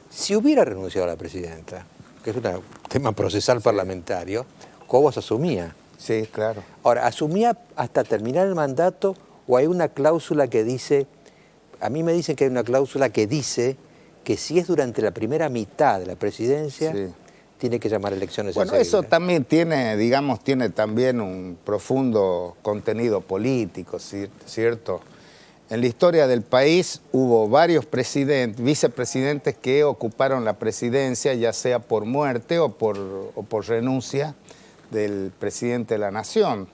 Speaker 1: Si hubiera renunciado a la presidenta, que es un tema procesal parlamentario, Cobos asumía.
Speaker 6: Sí, claro.
Speaker 1: Ahora, ¿asumía hasta terminar el mandato o hay una cláusula que dice, a mí me dicen que hay una cláusula que dice que si es durante la primera mitad de la presidencia, sí, tiene que llamar elecciones
Speaker 6: enseguida? Bueno, eso también tiene también un profundo contenido político, ¿cierto? En la historia del país hubo varios vicepresidentes que ocuparon la presidencia, ya sea por muerte o por renuncia del presidente de la Nación.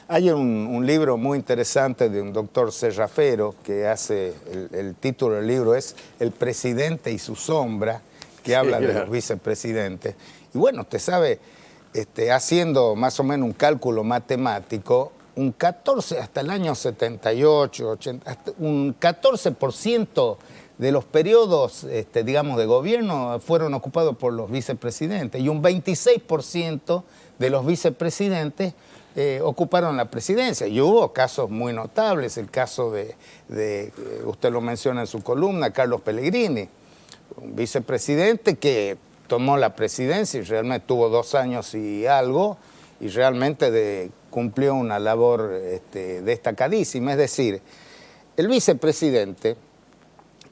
Speaker 6: Hay un libro muy interesante de un doctor Serrafero que hace, el título del libro es El presidente y su sombra, que habla
Speaker 1: Sí,
Speaker 6: de
Speaker 1: claro.
Speaker 6: los vicepresidentes. Y bueno, usted sabe, haciendo más o menos un cálculo matemático, un 14, hasta el año 78, 80, hasta un 14% de los periodos, digamos, de gobierno fueron ocupados por los vicepresidentes y un 26% de los vicepresidentes ocuparon la presidencia. Y hubo casos muy notables, el caso de usted lo menciona en su columna, Carlos Pellegrini, un vicepresidente que tomó la presidencia y realmente tuvo 2 años y algo, y realmente cumplió una labor destacadísima. Es decir, el vicepresidente,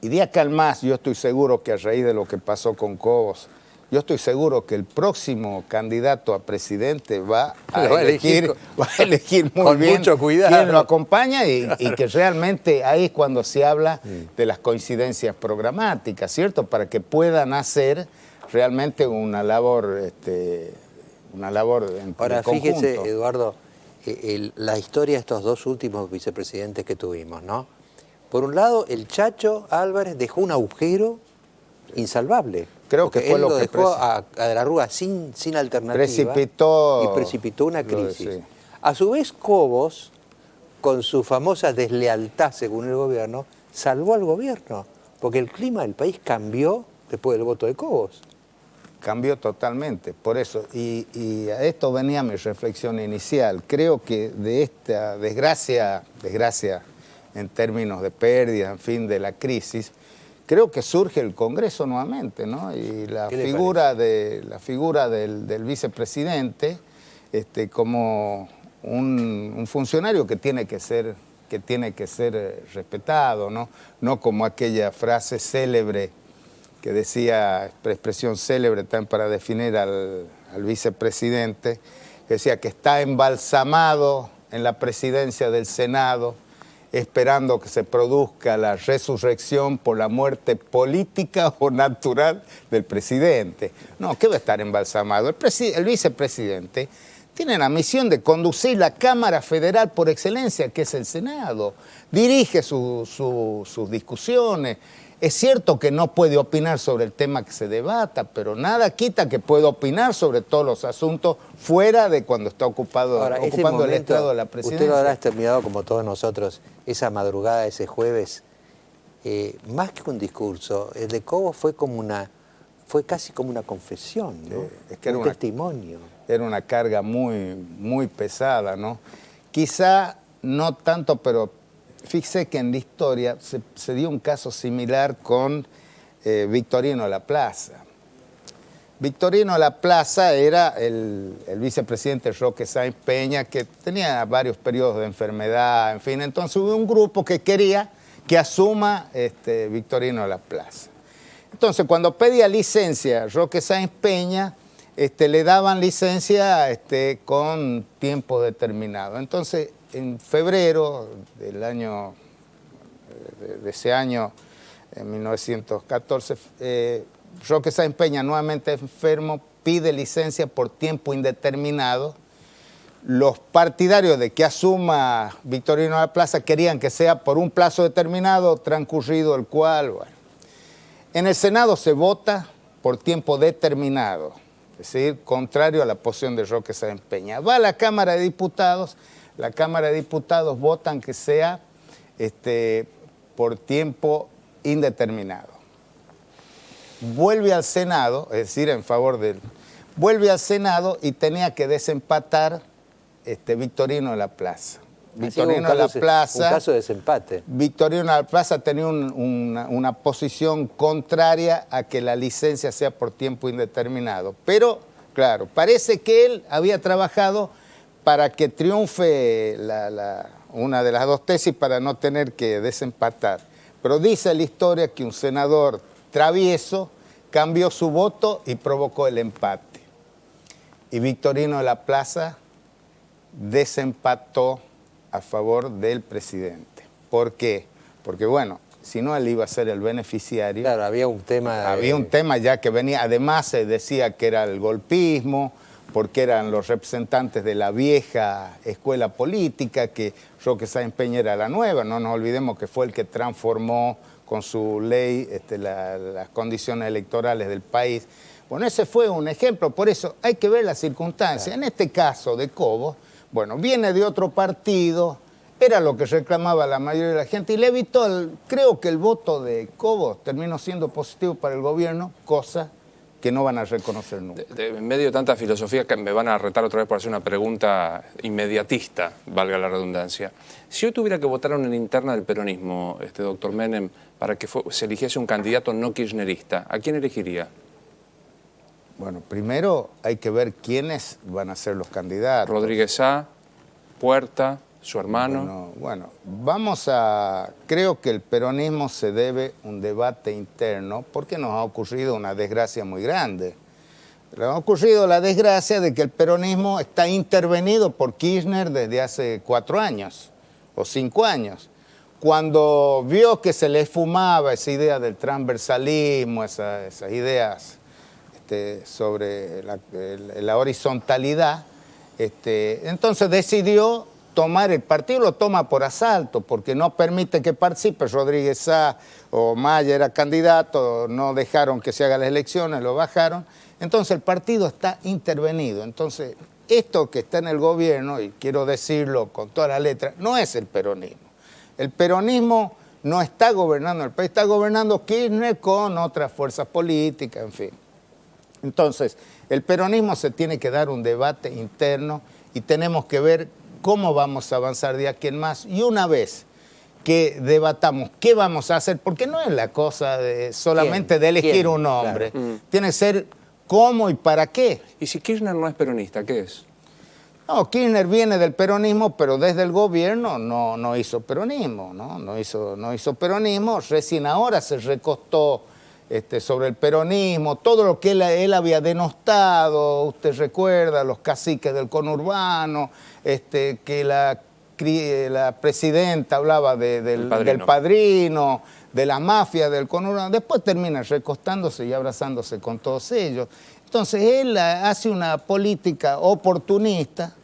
Speaker 6: y de acá al más, yo estoy seguro que a raíz de lo que pasó con Cobos, yo estoy seguro que el próximo candidato a presidente va a elegir muy
Speaker 1: con
Speaker 6: bien
Speaker 1: mucho cuidado.
Speaker 6: quién lo acompaña y que realmente ahí es cuando se habla de las coincidencias programáticas, ¿cierto? Para que puedan hacer realmente una labor en
Speaker 1: Ahora,
Speaker 6: conjunto.
Speaker 1: fíjese, Eduardo, la historia de estos 2 últimos vicepresidentes que tuvimos, ¿no? Por un lado, el Chacho Álvarez dejó un agujero insalvable.
Speaker 6: Creo que
Speaker 1: porque
Speaker 6: fue
Speaker 1: él
Speaker 6: lo que
Speaker 1: dejó a De la Rúa sin alternativa. Y precipitó una crisis.
Speaker 6: Sí.
Speaker 1: A su vez, Cobos, con su famosa deslealtad, según el gobierno, salvó al gobierno. Porque el clima del país cambió después del voto de Cobos.
Speaker 6: Cambió totalmente, por eso. Y a esto venía mi reflexión inicial. Creo que de esta desgracia en términos de pérdida, en fin, de la crisis, creo que surge el Congreso nuevamente, ¿no? Y la figura del vicepresidente como un funcionario que tiene que ser respetado, ¿no? No como aquella frase célebre que decía, expresión célebre también para definir al vicepresidente, que decía que está embalsamado en la presidencia del Senado, esperando que se produzca la resurrección por la muerte política o natural del presidente. No, ¿qué va a estar embalsamado? El vicepresidente tiene la misión de conducir la Cámara Federal por excelencia, que es el Senado. Dirige sus discusiones. Es cierto que no puede opinar sobre el tema que se debata, pero nada quita que pueda opinar sobre todos los asuntos fuera de cuando está ocupando el estrado de la presidencia.
Speaker 1: Usted lo habrá terminado como todos nosotros, esa madrugada, ese jueves, más que un discurso, el de Cobos fue casi como una confesión, ¿no?
Speaker 6: Es que
Speaker 1: un testimonio.
Speaker 6: Era una carga muy, muy pesada, ¿no? Quizá no tanto, pero fíjese que en la historia se dio un caso similar con Victorino Laplace. Victorino Laplace era el vicepresidente Roque Sáenz Peña, que tenía varios periodos de enfermedad, en fin. Entonces hubo un grupo que quería que asuma Victorino Laplace. Entonces, cuando pedía licencia Roque Sáenz Peña, le daban licencia con tiempo determinado. Entonces, en febrero del año, de ese año, en 1914, Roque Sáenz Peña, nuevamente enfermo, pide licencia por tiempo indeterminado. Los partidarios de que asuma Victorino Laplace querían que sea por un plazo determinado, transcurrido el cual, bueno. En el Senado se vota por tiempo determinado, es decir, contrario a la posición de Roque Sáenz Peña. Va a la Cámara de Diputados. La Cámara de Diputados votan que sea por tiempo indeterminado. Vuelve al Senado, es decir, en favor del... Vuelve al Senado y tenía que desempatar Victorino Laplace. Victorino Laplace...
Speaker 1: Un caso de desempate.
Speaker 6: Victorino Laplace tenía una posición contraria a que la licencia sea por tiempo indeterminado. Pero, claro, parece que él había trabajado para que triunfe una de las dos tesis para no tener que desempatar. Pero dice la historia que un senador travieso cambió su voto y provocó el empate. Y Victorino Laplace desempató a favor del presidente. ¿Por qué? Porque, bueno, si no, él iba a ser el beneficiario.
Speaker 1: Claro, había un tema...
Speaker 6: Había un tema ya que venía, además se decía que era el golpismo, porque eran los representantes de la vieja escuela política, que Roque Sáenz Peña era la nueva. No nos olvidemos que fue el que transformó con su ley las condiciones electorales del país. Bueno, ese fue un ejemplo, por eso hay que ver las circunstancias. Claro. En este caso de Cobos, bueno, viene de otro partido, era lo que reclamaba la mayoría de la gente, y le evitó, creo que el voto de Cobos terminó siendo positivo para el gobierno, cosa que no van a reconocer nunca.
Speaker 2: En medio de tanta filosofía, que me van a retar otra vez por hacer una pregunta inmediatista, valga la redundancia. Si hoy tuviera que votar en una interna del peronismo, doctor Menem, para que se eligiese un candidato no kirchnerista, ¿a quién elegiría?
Speaker 6: Bueno, primero hay que ver quiénes van a ser los candidatos.
Speaker 2: Rodríguez Sá, Puerta, su hermano.
Speaker 6: Bueno, creo que el peronismo se debe un debate interno porque nos ha ocurrido una desgracia muy grande. Nos ha ocurrido la desgracia de que el peronismo está intervenido por Kirchner desde hace 4 años o 5 años. Cuando vio que se le fumaba esa idea del transversalismo, esas ideas sobre la horizontalidad, entonces decidió tomar el partido, lo toma por asalto, porque no permite que participe. Rodríguez Sá o Maya era candidato, no dejaron que se hagan las elecciones, lo bajaron. Entonces el partido está intervenido. Entonces esto que está en el gobierno, y quiero decirlo con todas las letras, no es el peronismo. El peronismo no está gobernando el país, está gobernando Kirchner con otras fuerzas políticas, en fin. Entonces, el peronismo se tiene que dar un debate interno y tenemos que ver cómo vamos a avanzar de aquí en más. Y una vez que debatamos qué vamos a hacer, porque no es la cosa solamente de elegir un hombre, claro. Tiene que ser cómo y para qué.
Speaker 2: ¿Y si Kirchner no es peronista, qué es?
Speaker 6: No, Kirchner viene del peronismo, pero desde el gobierno no hizo peronismo, no hizo peronismo, recién ahora se recostó sobre el peronismo, todo lo que él había denostado, usted recuerda, los caciques del conurbano, que la presidenta hablaba del padrino, de la mafia del conurbano, después termina recostándose y abrazándose con todos ellos. Entonces él hace una política oportunista,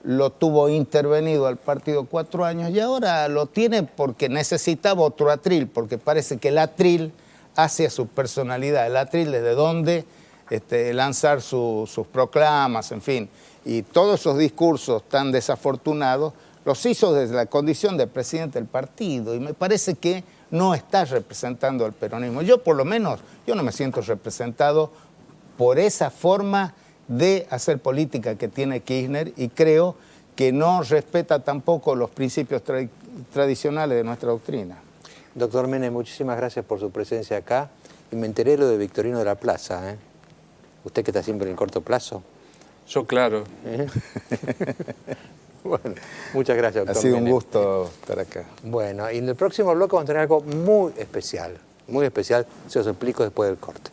Speaker 6: lo tuvo intervenido al partido 4 años y ahora lo tiene porque necesitaba otro atril, porque parece que el atril hacia su personalidad, el atril desde donde lanzar sus proclamas, en fin, y todos esos discursos tan desafortunados los hizo desde la condición de presidente del partido y me parece que no está representando al peronismo. Yo por lo menos, yo no me siento representado por esa forma de hacer política que tiene Kirchner y creo que no respeta tampoco los principios tradicionales de nuestra doctrina.
Speaker 1: Doctor Menem, muchísimas gracias por su presencia acá. Y me enteré lo de Victorino de la Plaza, ¿eh? Usted que está siempre en el corto plazo.
Speaker 2: Yo, claro.
Speaker 1: Bueno, muchas gracias, doctor
Speaker 6: Ha sido
Speaker 1: Menem.
Speaker 6: Un gusto estar acá.
Speaker 1: Bueno, y en el próximo bloque vamos a tener algo muy especial, se os explico después del corte.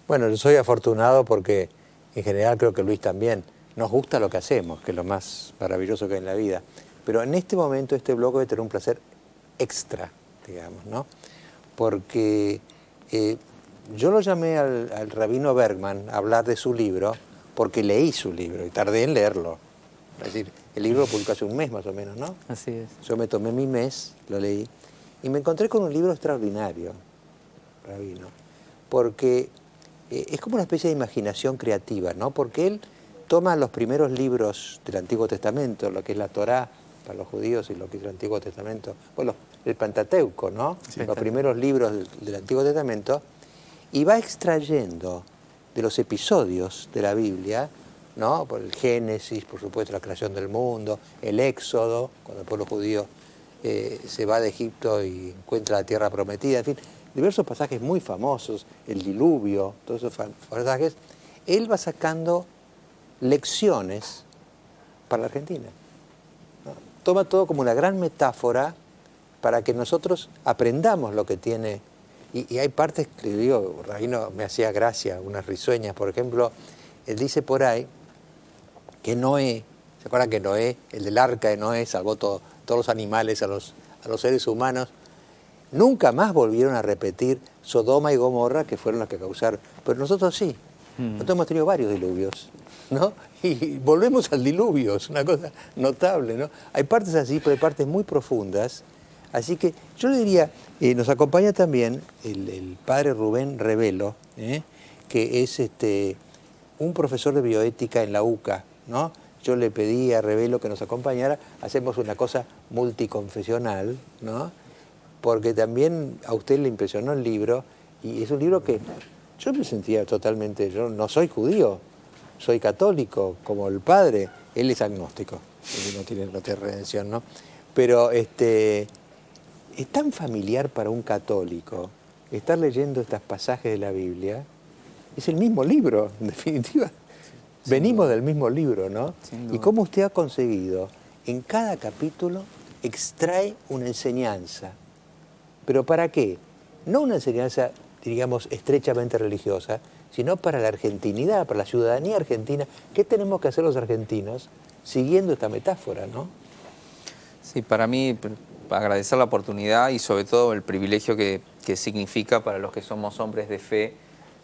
Speaker 1: Bueno, yo soy afortunado porque en general creo que Luis también, nos gusta lo que hacemos, que es lo más maravilloso que hay en la vida. Pero en este momento este bloque debe tener un placer extra, digamos, ¿no? Porque yo lo llamé al rabino Bergman a hablar de su libro, porque leí su libro y tardé en leerlo. Es decir, el libro lo publicó hace un mes más o menos, ¿no?
Speaker 7: Así es.
Speaker 1: Yo me tomé mi mes, lo leí, y me encontré con un libro extraordinario, rabino, porque es como una especie de imaginación creativa, ¿no? Porque él toma los primeros libros del Antiguo Testamento, lo que es la Torá para los judíos y lo que es el Antiguo Testamento, bueno, el Pentateuco, ¿no? Sí, los primeros libros del Antiguo Testamento, y va extrayendo de los episodios de la Biblia, ¿no? Por el Génesis, por supuesto, la creación del mundo, el Éxodo, cuando el pueblo judío se va de Egipto y encuentra la tierra prometida, en fin, diversos pasajes muy famosos, el diluvio, todos esos pasajes, él va sacando lecciones para la Argentina, ¿no? Toma todo como una gran metáfora para que nosotros aprendamos lo que tiene. Y hay partes que le digo, Rabino me hacía gracia, unas risueñas, por ejemplo, él dice por ahí que Noé, ¿se acuerdan que Noé, el del arca de Noé, salvó todos los animales a a los seres humanos, nunca más volvieron a repetir Sodoma y Gomorra, que fueron las que causaron. Pero nosotros sí. Nosotros hemos tenido varios diluvios, ¿no? Y volvemos al diluvio, es una cosa notable, ¿no? Hay partes así, pero hay partes muy profundas. Así que yo le diría, nos acompaña también el padre Rubén Revelo, que es un profesor de bioética en la UCA, ¿no? Yo le pedí a Revelo que nos acompañara, hacemos una cosa multiconfesional, ¿no? Porque también a usted le impresionó el libro, y es un libro que yo me sentía totalmente, yo no soy judío, soy católico, como el padre, él es agnóstico, él no tiene redención, ¿no? Pero es tan familiar para un católico estar leyendo estos pasajes de la Biblia, es el mismo libro, en definitiva. Venimos del mismo libro, ¿no? Y cómo usted ha conseguido, en cada capítulo, extrae una enseñanza. ¿Pero para qué? No una enseñanza, digamos, estrechamente religiosa, sino para la argentinidad, para la ciudadanía argentina. ¿Qué tenemos que hacer los argentinos siguiendo esta metáfora, no?
Speaker 7: Sí, para mí, agradecer la oportunidad y sobre todo el privilegio que significa para los que somos hombres de fe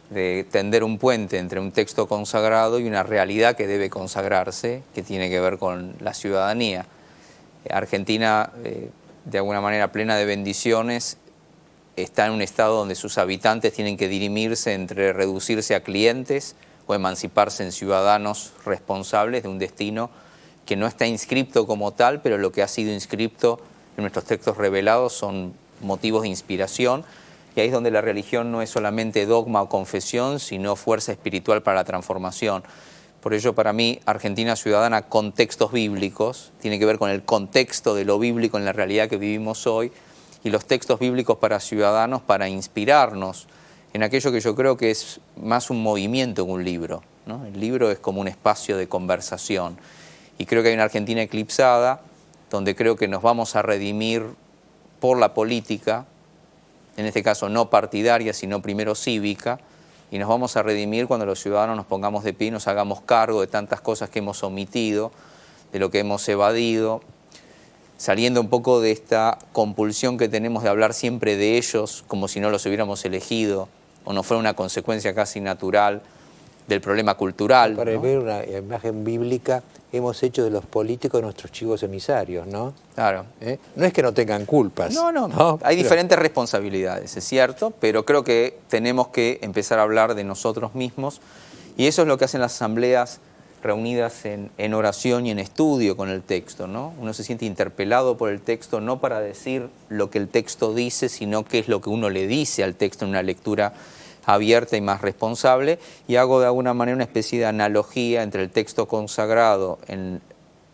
Speaker 7: de tender un puente entre un texto consagrado y una realidad que debe consagrarse, que tiene que ver con la ciudadanía. Argentina, de alguna manera plena de bendiciones, está en un estado donde sus habitantes tienen que dirimirse entre reducirse a clientes o emanciparse en ciudadanos responsables de un destino que no está inscripto como tal, pero lo que ha sido inscripto en nuestros textos revelados son motivos de inspiración, y ahí es donde la religión no es solamente dogma o confesión, sino fuerza espiritual para la transformación. Por ello, para mí, Argentina Ciudadana con textos bíblicos tiene que ver con el contexto de lo bíblico en la realidad que vivimos hoy, y los textos bíblicos para ciudadanos para inspirarnos en aquello que yo creo que es más un movimiento que un libro, ¿no? El libro es como un espacio de conversación, y creo que hay una Argentina eclipsada donde creo que nos vamos a redimir por la política, en este caso no partidaria, sino primero cívica, y nos vamos a redimir cuando los ciudadanos nos pongamos de pie y nos hagamos cargo de tantas cosas que hemos omitido, de lo que hemos evadido, saliendo un poco de esta compulsión que tenemos de hablar siempre de ellos como si no los hubiéramos elegido o no fuera una consecuencia casi natural del problema cultural.
Speaker 1: Para
Speaker 7: ¿no?
Speaker 1: ver una imagen bíblica, hemos hecho de los políticos nuestros chivos emisarios, ¿no?
Speaker 7: Claro.
Speaker 1: No es que no tengan culpas.
Speaker 7: No. Hay diferentes responsabilidades, es cierto, pero creo que tenemos que empezar a hablar de nosotros mismos, y eso es lo que hacen las asambleas reunidas en oración y en estudio con el texto, ¿no? Uno se siente interpelado por el texto, no para decir lo que el texto dice, sino qué es lo que uno le dice al texto en una lectura abierta y más responsable, y hago de alguna manera una especie de analogía entre el texto consagrado en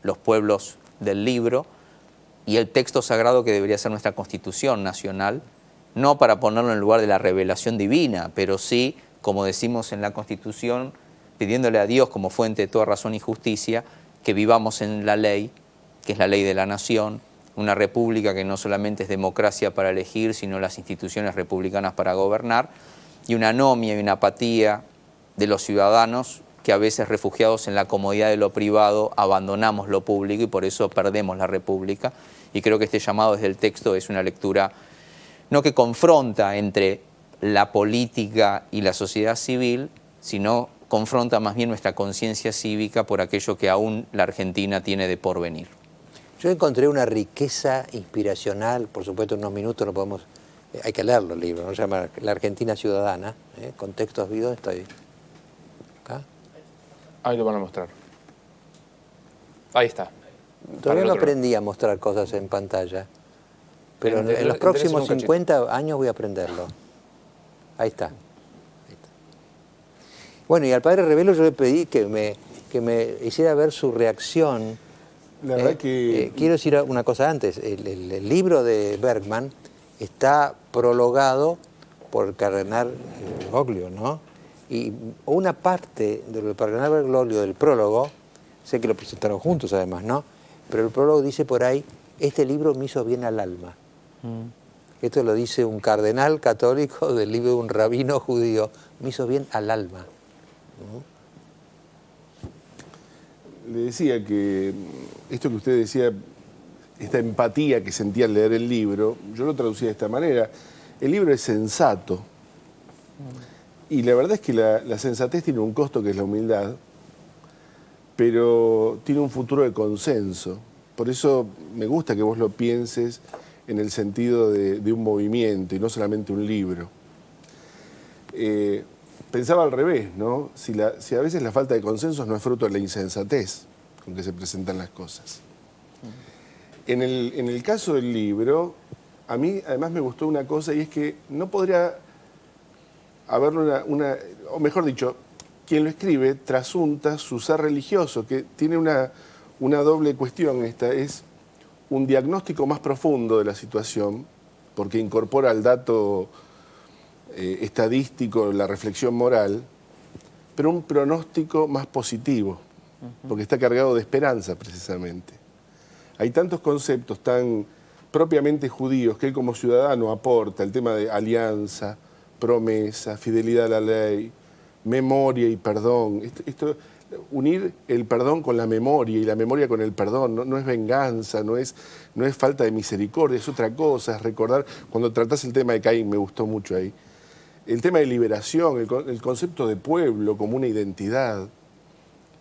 Speaker 7: los pueblos del libro y el texto sagrado que debería ser nuestra Constitución nacional, no para ponerlo en lugar de la revelación divina, pero sí, como decimos en la Constitución, pidiéndole a Dios como fuente de toda razón y justicia, que vivamos en la ley, que es la ley de la nación, una república que no solamente es democracia para elegir, sino las instituciones republicanas para gobernar, y una anomia y una apatía de los ciudadanos que a veces, refugiados en la comodidad de lo privado, abandonamos lo público y por eso perdemos la república. Y creo que este llamado desde el texto es una lectura no que confronta entre la política y la sociedad civil, sino confronta más bien nuestra conciencia cívica por aquello que aún la Argentina tiene de porvenir.
Speaker 1: Yo encontré una riqueza inspiracional, por supuesto en unos minutos no podemos, hay que leerlo el libro, ¿no? Se llama La Argentina Ciudadana, con textos vivos, estoy acá.
Speaker 2: Ahí lo van a mostrar. Ahí está.
Speaker 1: Todavía no aprendí a mostrar cosas en pantalla, pero en los próximos 50 años voy a aprenderlo. Ahí está. Bueno, y al padre Revelo yo le pedí que me hiciera ver su reacción.
Speaker 8: La verdad que...
Speaker 1: quiero decir una cosa antes. El libro de Bergman está prologado por el cardenal Bergoglio, ¿no? Y una parte del cardenal Bergoglio, del prólogo, sé que lo presentaron juntos además, ¿no? Pero el prólogo dice por ahí, este libro me hizo bien al alma. Esto lo dice un cardenal católico del libro de un rabino judío. Me hizo bien al alma.
Speaker 8: Le decía que esto que usted decía esta empatía que sentía al leer el libro, yo lo traducí de esta manera. El libro es sensato. Y la verdad es que la sensatez tiene un costo que es la humildad, pero tiene un futuro de consenso. Por eso me gusta que vos lo pienses en el sentido de un movimiento y no solamente un libro. Pensaba al revés, ¿no? Si a veces la falta de consensos no es fruto de la insensatez con que se presentan las cosas. En el caso del libro, a mí además me gustó una cosa, y es que no podría haber o mejor dicho, quien lo escribe trasunta su ser religioso, que tiene una doble cuestión. Esta es un diagnóstico más profundo de la situación, porque incorpora el dato estadístico, la reflexión moral, pero un pronóstico más positivo, porque está cargado de esperanza precisamente. Hay tantos conceptos tan propiamente judíos que él como ciudadano aporta, el tema de alianza, promesa, fidelidad a la ley, memoria y perdón. Unir el perdón con la memoria y la memoria con el perdón no es venganza, no es falta de misericordia, es otra cosa, es recordar. Cuando tratás el tema de Caín, me gustó mucho ahí, el tema de liberación, el concepto de pueblo como una identidad.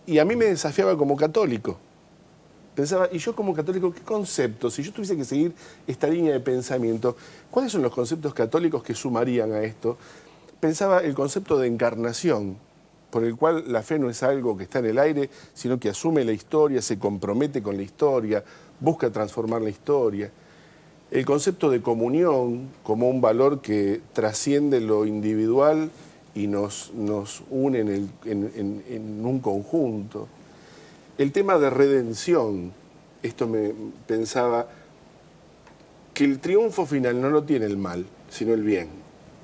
Speaker 8: Y a mí me desafiaba como católico. Pensaba, y yo como católico, ¿qué conceptos? Si yo tuviese que seguir esta línea de pensamiento, ¿cuáles son los conceptos católicos que sumarían a esto? Pensaba el concepto de encarnación, por el cual la fe no es algo que está en el aire, sino que asume la historia, se compromete con la historia, busca transformar la historia. El concepto de comunión como un valor que trasciende lo individual y nos une en un conjunto. El tema de redención, esto me pensaba, que el triunfo final no lo tiene el mal, sino el bien.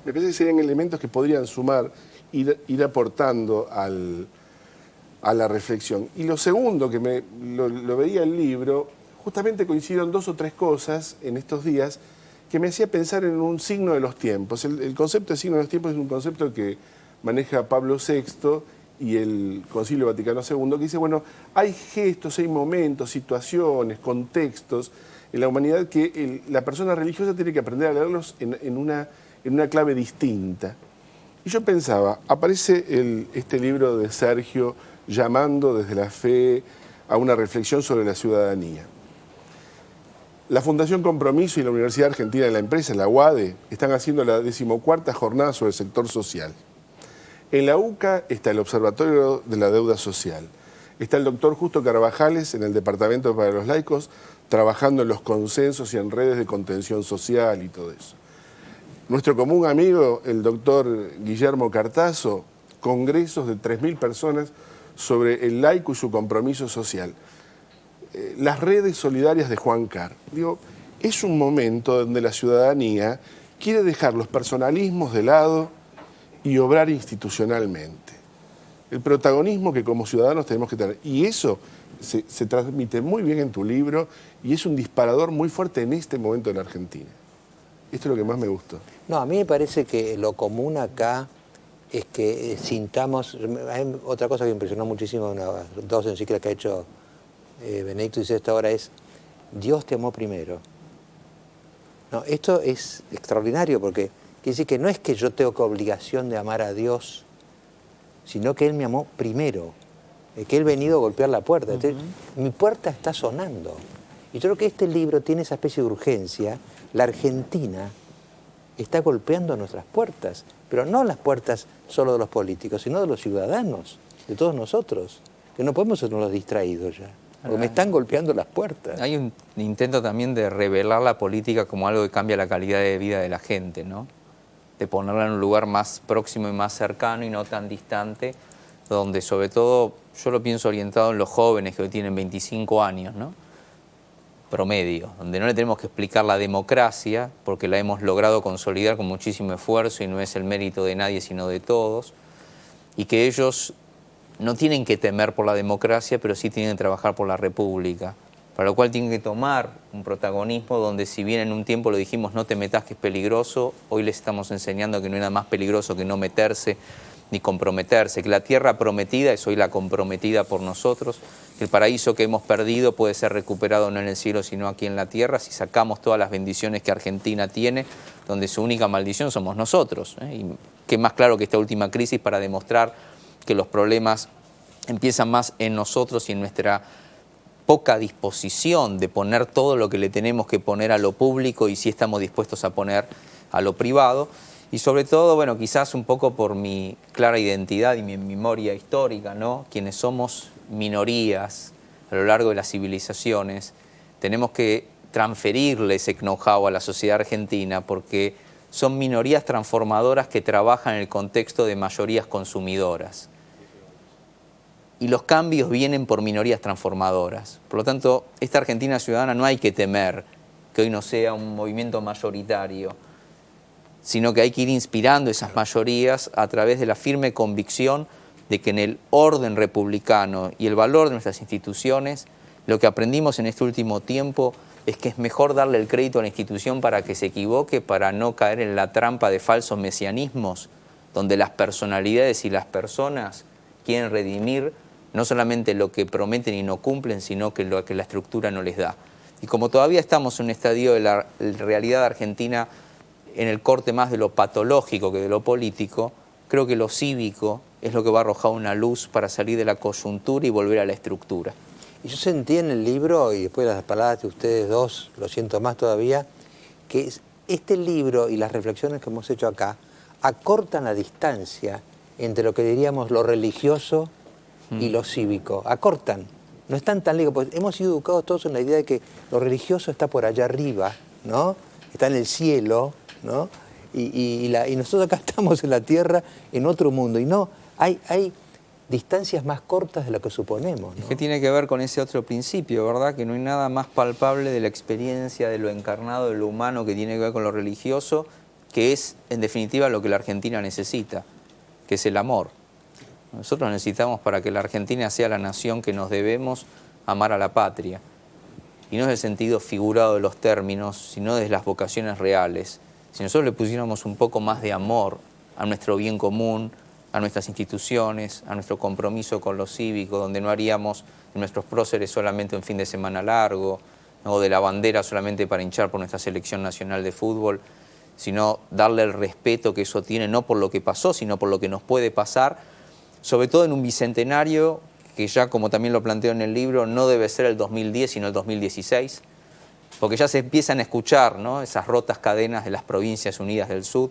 Speaker 8: Me parece que serían elementos que podrían sumar, ir aportando a la reflexión. Y lo segundo, que lo veía el libro, justamente coincidieron 2 o 3 cosas en estos días que me hacía pensar en un signo de los tiempos. El concepto de signo de los tiempos es un concepto que maneja Pablo VI y el Concilio Vaticano II, que dice, bueno, hay gestos, hay momentos, situaciones, contextos en la humanidad que la persona religiosa tiene que aprender a leerlos en una clave distinta. Y yo pensaba, aparece este libro de Sergio llamando desde la fe a una reflexión sobre la ciudadanía. La Fundación Compromiso y la Universidad Argentina de la Empresa, la UADE, están haciendo la 14ª jornada sobre el sector social. En la UCA está el Observatorio de la Deuda Social. Está el doctor Justo Carvajales en el Departamento para los Laicos, trabajando en los consensos y en redes de contención social y todo eso. Nuestro común amigo, el doctor Guillermo Cartazo, congresos de 3.000 personas sobre el laico y su compromiso social. Las redes solidarias de Juan Carr. Digo, es un momento donde la ciudadanía quiere dejar los personalismos de lado y obrar institucionalmente. El protagonismo que como ciudadanos tenemos que tener. Y eso se transmite muy bien en tu libro y es un disparador muy fuerte en este momento en la Argentina. Esto es lo que más me gustó.
Speaker 1: No, a mí me parece que lo común acá es que sintamos... Hay otra cosa que me impresionó muchísimo en las 2 encíclicas que ha hecho Benedicto XVI ahora es Dios te amó primero. No, esto es extraordinario porque quiere decir que no es que yo tengo que obligación de amar a Dios, sino que Él me amó primero, que Él ha venido a golpear la puerta. Entonces, mi puerta está sonando. Y yo creo que este libro tiene esa especie de urgencia. La Argentina está golpeando nuestras puertas, pero no las puertas solo de los políticos, sino de los ciudadanos, de todos nosotros, que no podemos ser los distraídos ya, porque me están golpeando las puertas.
Speaker 7: Hay un intento también de revelar la política como algo que cambia la calidad de vida de la gente, ¿no? De ponerla en un lugar más próximo y más cercano y no tan distante, donde sobre todo yo lo pienso orientado en los jóvenes que hoy tienen 25 años, ¿no? Promedio, donde no le tenemos que explicar la democracia porque la hemos logrado consolidar con muchísimo esfuerzo y no es el mérito de nadie sino de todos, y que ellos no tienen que temer por la democracia, pero sí tienen que trabajar por la república, para lo cual tienen que tomar un protagonismo donde, si bien en un tiempo lo dijimos no te metas que es peligroso, hoy les estamos enseñando que no hay nada más peligroso que no meterse ni comprometerse, que la tierra prometida es hoy la comprometida por nosotros, que el paraíso que hemos perdido puede ser recuperado no en el cielo sino aquí en la tierra si sacamos todas las bendiciones que Argentina tiene, donde su única maldición somos nosotros. Y qué más claro que esta última crisis para demostrar que los problemas empiezan más en nosotros y en nuestra poca disposición de poner todo lo que le tenemos que poner a lo público y si estamos dispuestos a poner a lo privado. Y sobre todo, bueno, quizás un poco por mi clara identidad y mi memoria histórica, ¿no? Quienes somos minorías a lo largo de las civilizaciones, tenemos que transferirle ese know-how a la sociedad argentina porque son minorías transformadoras que trabajan en el contexto de mayorías consumidoras. Y los cambios vienen por minorías transformadoras. Por lo tanto, esta Argentina ciudadana no hay que temer que hoy no sea un movimiento mayoritario, sino que hay que ir inspirando esas mayorías a través de la firme convicción de que en el orden republicano y el valor de nuestras instituciones, lo que aprendimos en este último tiempo es que es mejor darle el crédito a la institución para que se equivoque, para no caer en la trampa de falsos mesianismos, donde las personalidades y las personas quieren redimir no solamente lo que prometen y no cumplen, sino que lo que la estructura no les da. Y como todavía estamos en un estadio de la realidad argentina en el corte más de lo patológico que de lo político, creo que lo cívico es lo que va a arrojar una luz para salir de la coyuntura y volver a la estructura.
Speaker 1: Y yo sentí en el libro, y después de las palabras de ustedes dos, lo siento más todavía, que este libro y las reflexiones que hemos hecho acá acortan la distancia entre lo que diríamos lo religioso y lo cívico. Acortan. No están tan lejos, porque hemos sido educados todos en la idea de que lo religioso está por allá arriba, ¿no? Está en el cielo, ¿no? Y nosotros acá estamos en la tierra, en otro mundo. Y no, hay distancias más cortas de lo que suponemos, ¿no?
Speaker 7: Es que tiene que ver con ese otro principio, ¿verdad? Que no hay nada más palpable de la experiencia, de lo encarnado, de lo humano que tiene que ver con lo religioso, que es, en definitiva, lo que la Argentina necesita, que es el amor. Nosotros necesitamos, para que la Argentina sea la nación que nos debemos, amar a la patria. Y no es el sentido figurado de los términos, sino desde las vocaciones reales. Si nosotros le pusiéramos un poco más de amor a nuestro bien común, a nuestras instituciones, a nuestro compromiso con lo cívico, donde no haríamos de nuestros próceres solamente un fin de semana largo, o de la bandera solamente para hinchar por nuestra selección nacional de fútbol, sino darle el respeto que eso tiene, no por lo que pasó, sino por lo que nos puede pasar, sobre todo en un bicentenario que ya, como también lo planteo en el libro, no debe ser el 2010, sino el 2016, porque ya se empiezan a escuchar, ¿no?, esas rotas cadenas de las provincias unidas del sur,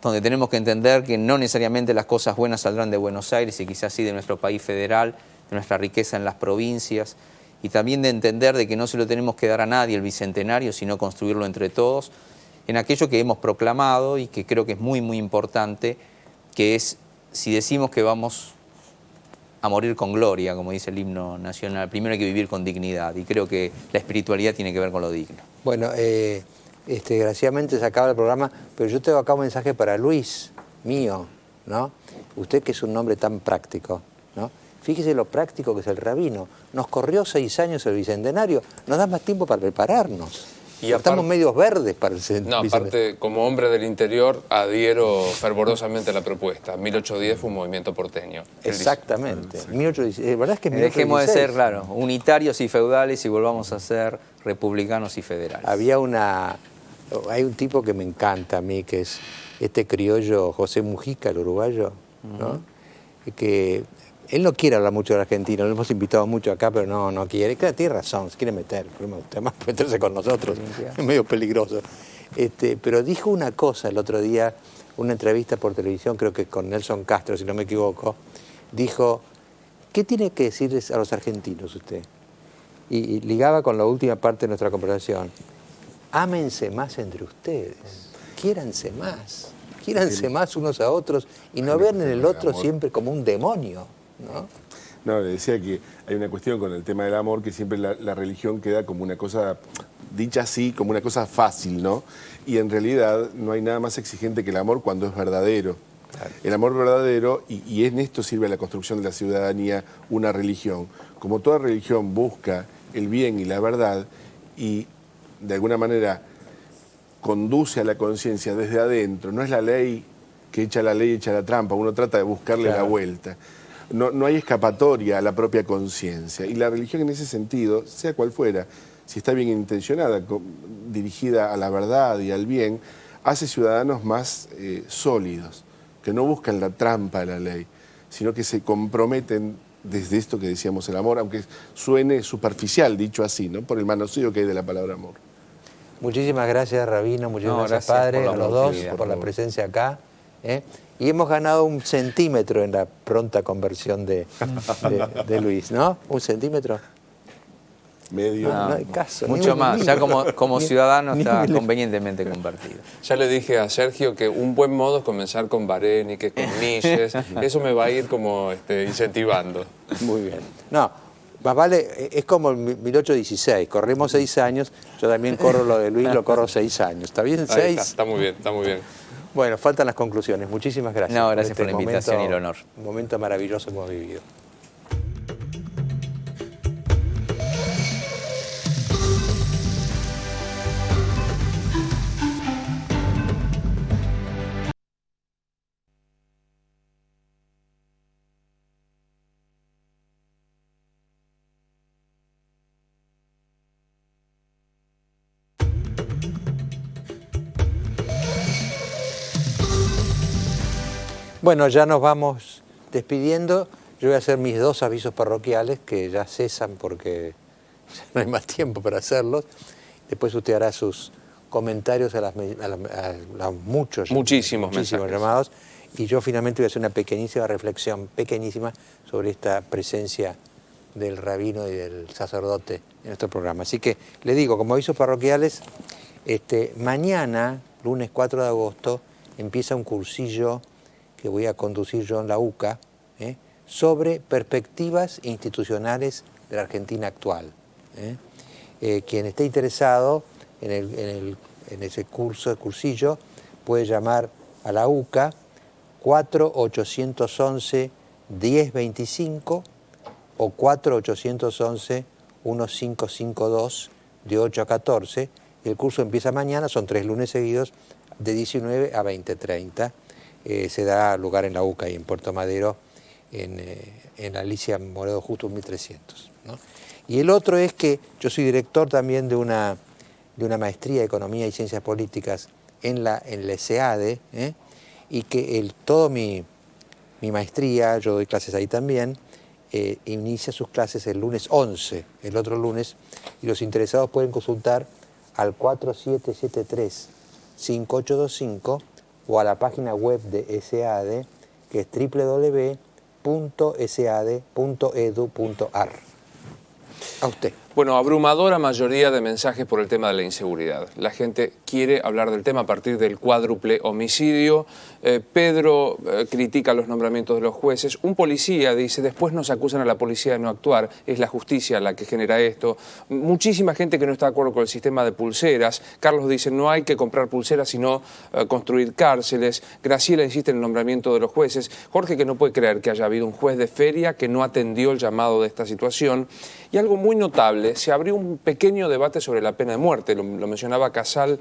Speaker 7: donde tenemos que entender que no necesariamente las cosas buenas saldrán de Buenos Aires y quizás sí de nuestro país federal, de nuestra riqueza en las provincias, y también de entender de que no se lo tenemos que dar a nadie el bicentenario, sino construirlo entre todos, en aquello que hemos proclamado y que creo que es muy, muy importante, que es, si decimos que vamos a morir con gloria, como dice el himno nacional, primero hay que vivir con dignidad, y creo que la espiritualidad tiene que ver con lo digno.
Speaker 1: Bueno, desgraciadamente se acaba el programa, pero yo tengo acá un mensaje para Luis, mío, ¿no? Usted que es un hombre tan práctico, ¿no? Fíjese lo práctico que es el rabino. Nos corrió 6 años el bicentenario, nos da más tiempo para prepararnos. Y estamos medios verdes para el
Speaker 2: No, aparte, como hombre del interior, adhiero fervorosamente a la propuesta. 1810 fue un movimiento porteño.
Speaker 1: Exactamente. 1816. ¿Verdad es que es 1816?
Speaker 7: Dejemos de ser, claro, unitarios y feudales y volvamos a ser republicanos y federales.
Speaker 1: Hay un tipo que me encanta a mí, que es este criollo José Mujica, el uruguayo, ¿no? Que él no quiere hablar mucho de Argentina, lo hemos invitado mucho acá, pero no quiere. Claro, tiene razón, se quiere meter, además meterse con nosotros, es medio peligroso. Pero dijo una cosa el otro día, una entrevista por televisión, creo que con Nelson Castro, si no me equivoco, dijo, ¿qué tiene que decirles a los argentinos usted? Y ligaba con la última parte de nuestra conversación. Ámense más entre ustedes, quiéranse más unos a otros y no vean en el otro siempre como un demonio, ¿no?
Speaker 8: No, le decía que hay una cuestión con el tema del amor, que siempre la religión queda como una cosa, dicha así, como una cosa fácil, ¿no? Y en realidad no hay nada más exigente que el amor cuando es verdadero. Claro. El amor verdadero, y en esto sirve la construcción de la ciudadanía, una religión. Como toda religión busca el bien y la verdad, y de alguna manera conduce a la conciencia desde adentro, no es la ley que echa la ley, echa la trampa, uno trata de buscarle la vuelta. No hay escapatoria a la propia conciencia. Y la religión en ese sentido, sea cual fuera, si está bien intencionada, dirigida a la verdad y al bien, hace ciudadanos más sólidos, que no buscan la trampa de la ley, sino que se comprometen desde esto que decíamos, el amor, aunque suene superficial, dicho así, ¿no? Por el manoseo que hay de la palabra amor.
Speaker 1: Muchísimas gracias, Rabino, muchísimas gracias, padre, a los dos, por la presencia acá. Y hemos ganado 1 centímetro en la pronta conversión de Luis, ¿no? ¿1 centímetro?
Speaker 8: Medio.
Speaker 7: No,
Speaker 1: no hay caso.
Speaker 7: Mucho más, ya como ciudadano está
Speaker 1: ni-
Speaker 7: convenientemente compartido.
Speaker 2: Ya le dije a Sergio que un buen modo es comenzar con Varénique, con Mises. Eso me va a ir como incentivando.
Speaker 1: Muy bien. No, más vale, es como el 1816, corremos 6 años, yo también corro lo de Luis, lo corro 6 años. ¿Está bien?
Speaker 2: Ahí
Speaker 1: 6.
Speaker 2: está muy bien, está muy bien.
Speaker 1: Bueno, faltan las conclusiones. Muchísimas gracias.
Speaker 7: No, gracias por la invitación y el honor.
Speaker 1: Un momento maravilloso que hemos vivido. Bueno, ya nos vamos despidiendo. Yo voy a hacer mis 2 avisos parroquiales que ya cesan porque ya no hay más tiempo para hacerlos. Después usted hará sus comentarios a los muchísimos
Speaker 2: mensajes
Speaker 1: llamados. Y yo finalmente voy a hacer una pequeñísima reflexión, pequeñísima, sobre esta presencia del rabino y del sacerdote en nuestro programa. Así que le digo, como avisos parroquiales, mañana, lunes 4 de agosto, empieza un cursillo que voy a conducir yo en la UCA, sobre perspectivas institucionales de la Argentina actual. Quien esté interesado en ese cursillo puede llamar a la UCA 4811-1025 o 4811-1552 de 8 a 14. El curso empieza mañana, son 3 lunes seguidos, de 19 a 20:30. Se da lugar en la UCA y en Puerto Madero, en la Alicia Moredo Justo 1300, ¿no? Y el otro es que yo soy director también de una maestría de Economía y Ciencias Políticas en la SEADE, y que toda mi maestría, yo doy clases ahí también, inicia sus clases el lunes 11, el otro lunes, y los interesados pueden consultar al 4773-5825 o a la página web de SEADE, que es www.seade.edu.ar. A usted.
Speaker 2: Bueno, abrumadora mayoría de mensajes por el tema de la inseguridad. La gente quiere hablar del tema a partir del cuádruple homicidio. Pedro critica los nombramientos de los jueces. Un policía dice, después nos acusan a la policía de no actuar. Es la justicia la que genera esto. Muchísima gente que no está de acuerdo con el sistema de pulseras. Carlos dice, no hay que comprar pulseras, sino construir cárceles. Graciela insiste en el nombramiento de los jueces. Jorge, que no puede creer que haya habido un juez de feria que no atendió el llamado de esta situación. Y algo muy notable, se abrió un pequeño debate sobre la pena de muerte, lo mencionaba Casal.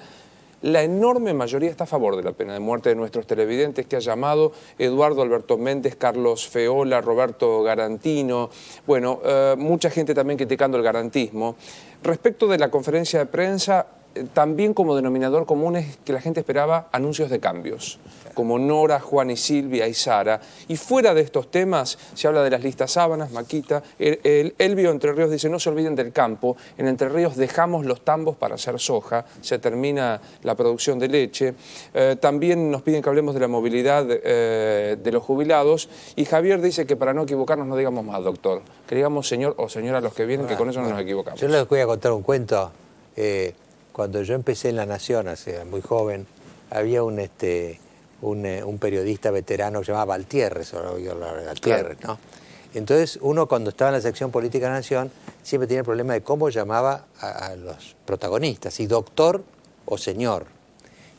Speaker 2: La enorme mayoría está a favor de la pena de muerte de nuestros televidentes que ha llamado, Eduardo Alberto Méndez, Carlos Feola, Roberto Garantino, bueno, mucha gente también criticando el garantismo. Respecto de la conferencia de prensa, también como denominador común es que la gente esperaba anuncios de cambios, como Nora, Juan y Silvia y Sara. Y fuera de estos temas se habla de las listas sábanas, Maquita. Elvio Entre Ríos dice, no se olviden del campo. En Entre Ríos dejamos los tambos para hacer soja. Se termina la producción de leche. También nos piden que hablemos de la movilidad de los jubilados. Y Javier dice que para no equivocarnos no digamos más, doctor. Que digamos señor o señora a los que vienen, que con eso no nos equivocamos.
Speaker 1: Yo les voy a contar un cuento. Cuando yo empecé en La Nación, hace muy joven, había un periodista veterano que se llamaba Valtierres,
Speaker 8: Claro.
Speaker 1: ¿no? Entonces, uno cuando estaba en la sección política de La Nación, siempre tenía el problema de cómo llamaba a los protagonistas, si doctor o señor.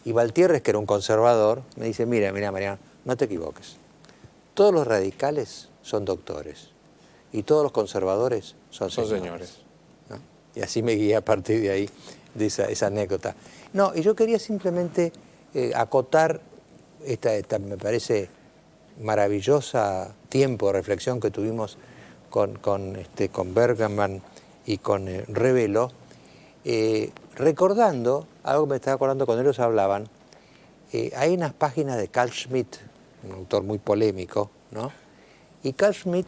Speaker 1: Y Valtierres, que era un conservador, me dice, mira, Mariano, no te equivoques. Todos los radicales son doctores y todos los conservadores son señores. ¿No? Y así me guía a partir de ahí, de esa anécdota. No, y yo quería simplemente acotar esta me parece maravillosa tiempo de reflexión que tuvimos con Bergman y con Revelo, recordando, algo que me estaba acordando cuando ellos hablaban, hay unas páginas de Carl Schmitt, un autor muy polémico, ¿no? Y Carl Schmitt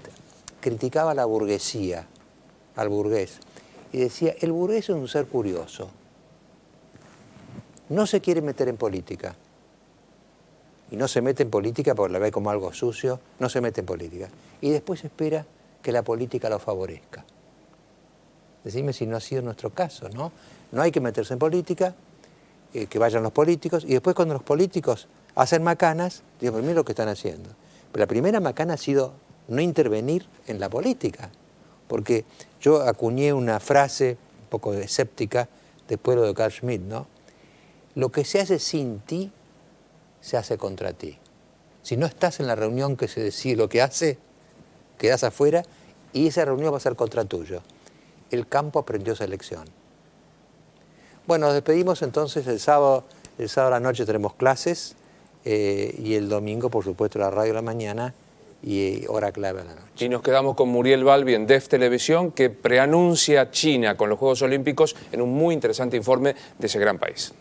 Speaker 1: criticaba a la burguesía, al burgués, y decía, el burgués es un ser curioso, no se quiere meter en política, y no se mete en política porque la ve como algo sucio, no se mete en política, y después espera que la política lo favorezca. Decime si no ha sido nuestro caso, ¿no? No hay que meterse en política, que vayan los políticos, y después cuando los políticos hacen macanas, digo, pues mira lo que están haciendo. Pero la primera macana ha sido no intervenir en la política, porque yo acuñé una frase un poco escéptica después de Carl Schmitt, ¿no? Lo que se hace sin ti, se hace contra ti. Si no estás en la reunión que se decide lo que hace, quedás afuera y esa reunión va a ser contra tuyo. El campo aprendió esa lección. Bueno, nos despedimos entonces el sábado a la noche tenemos clases y el domingo, por supuesto, la radio de la mañana y hora clave a la noche.
Speaker 2: Y nos quedamos con Muriel Balbi en DEF Televisión, que preanuncia China con los Juegos Olímpicos en un muy interesante informe de ese gran país.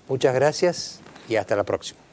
Speaker 1: Muchas gracias y hasta la próxima.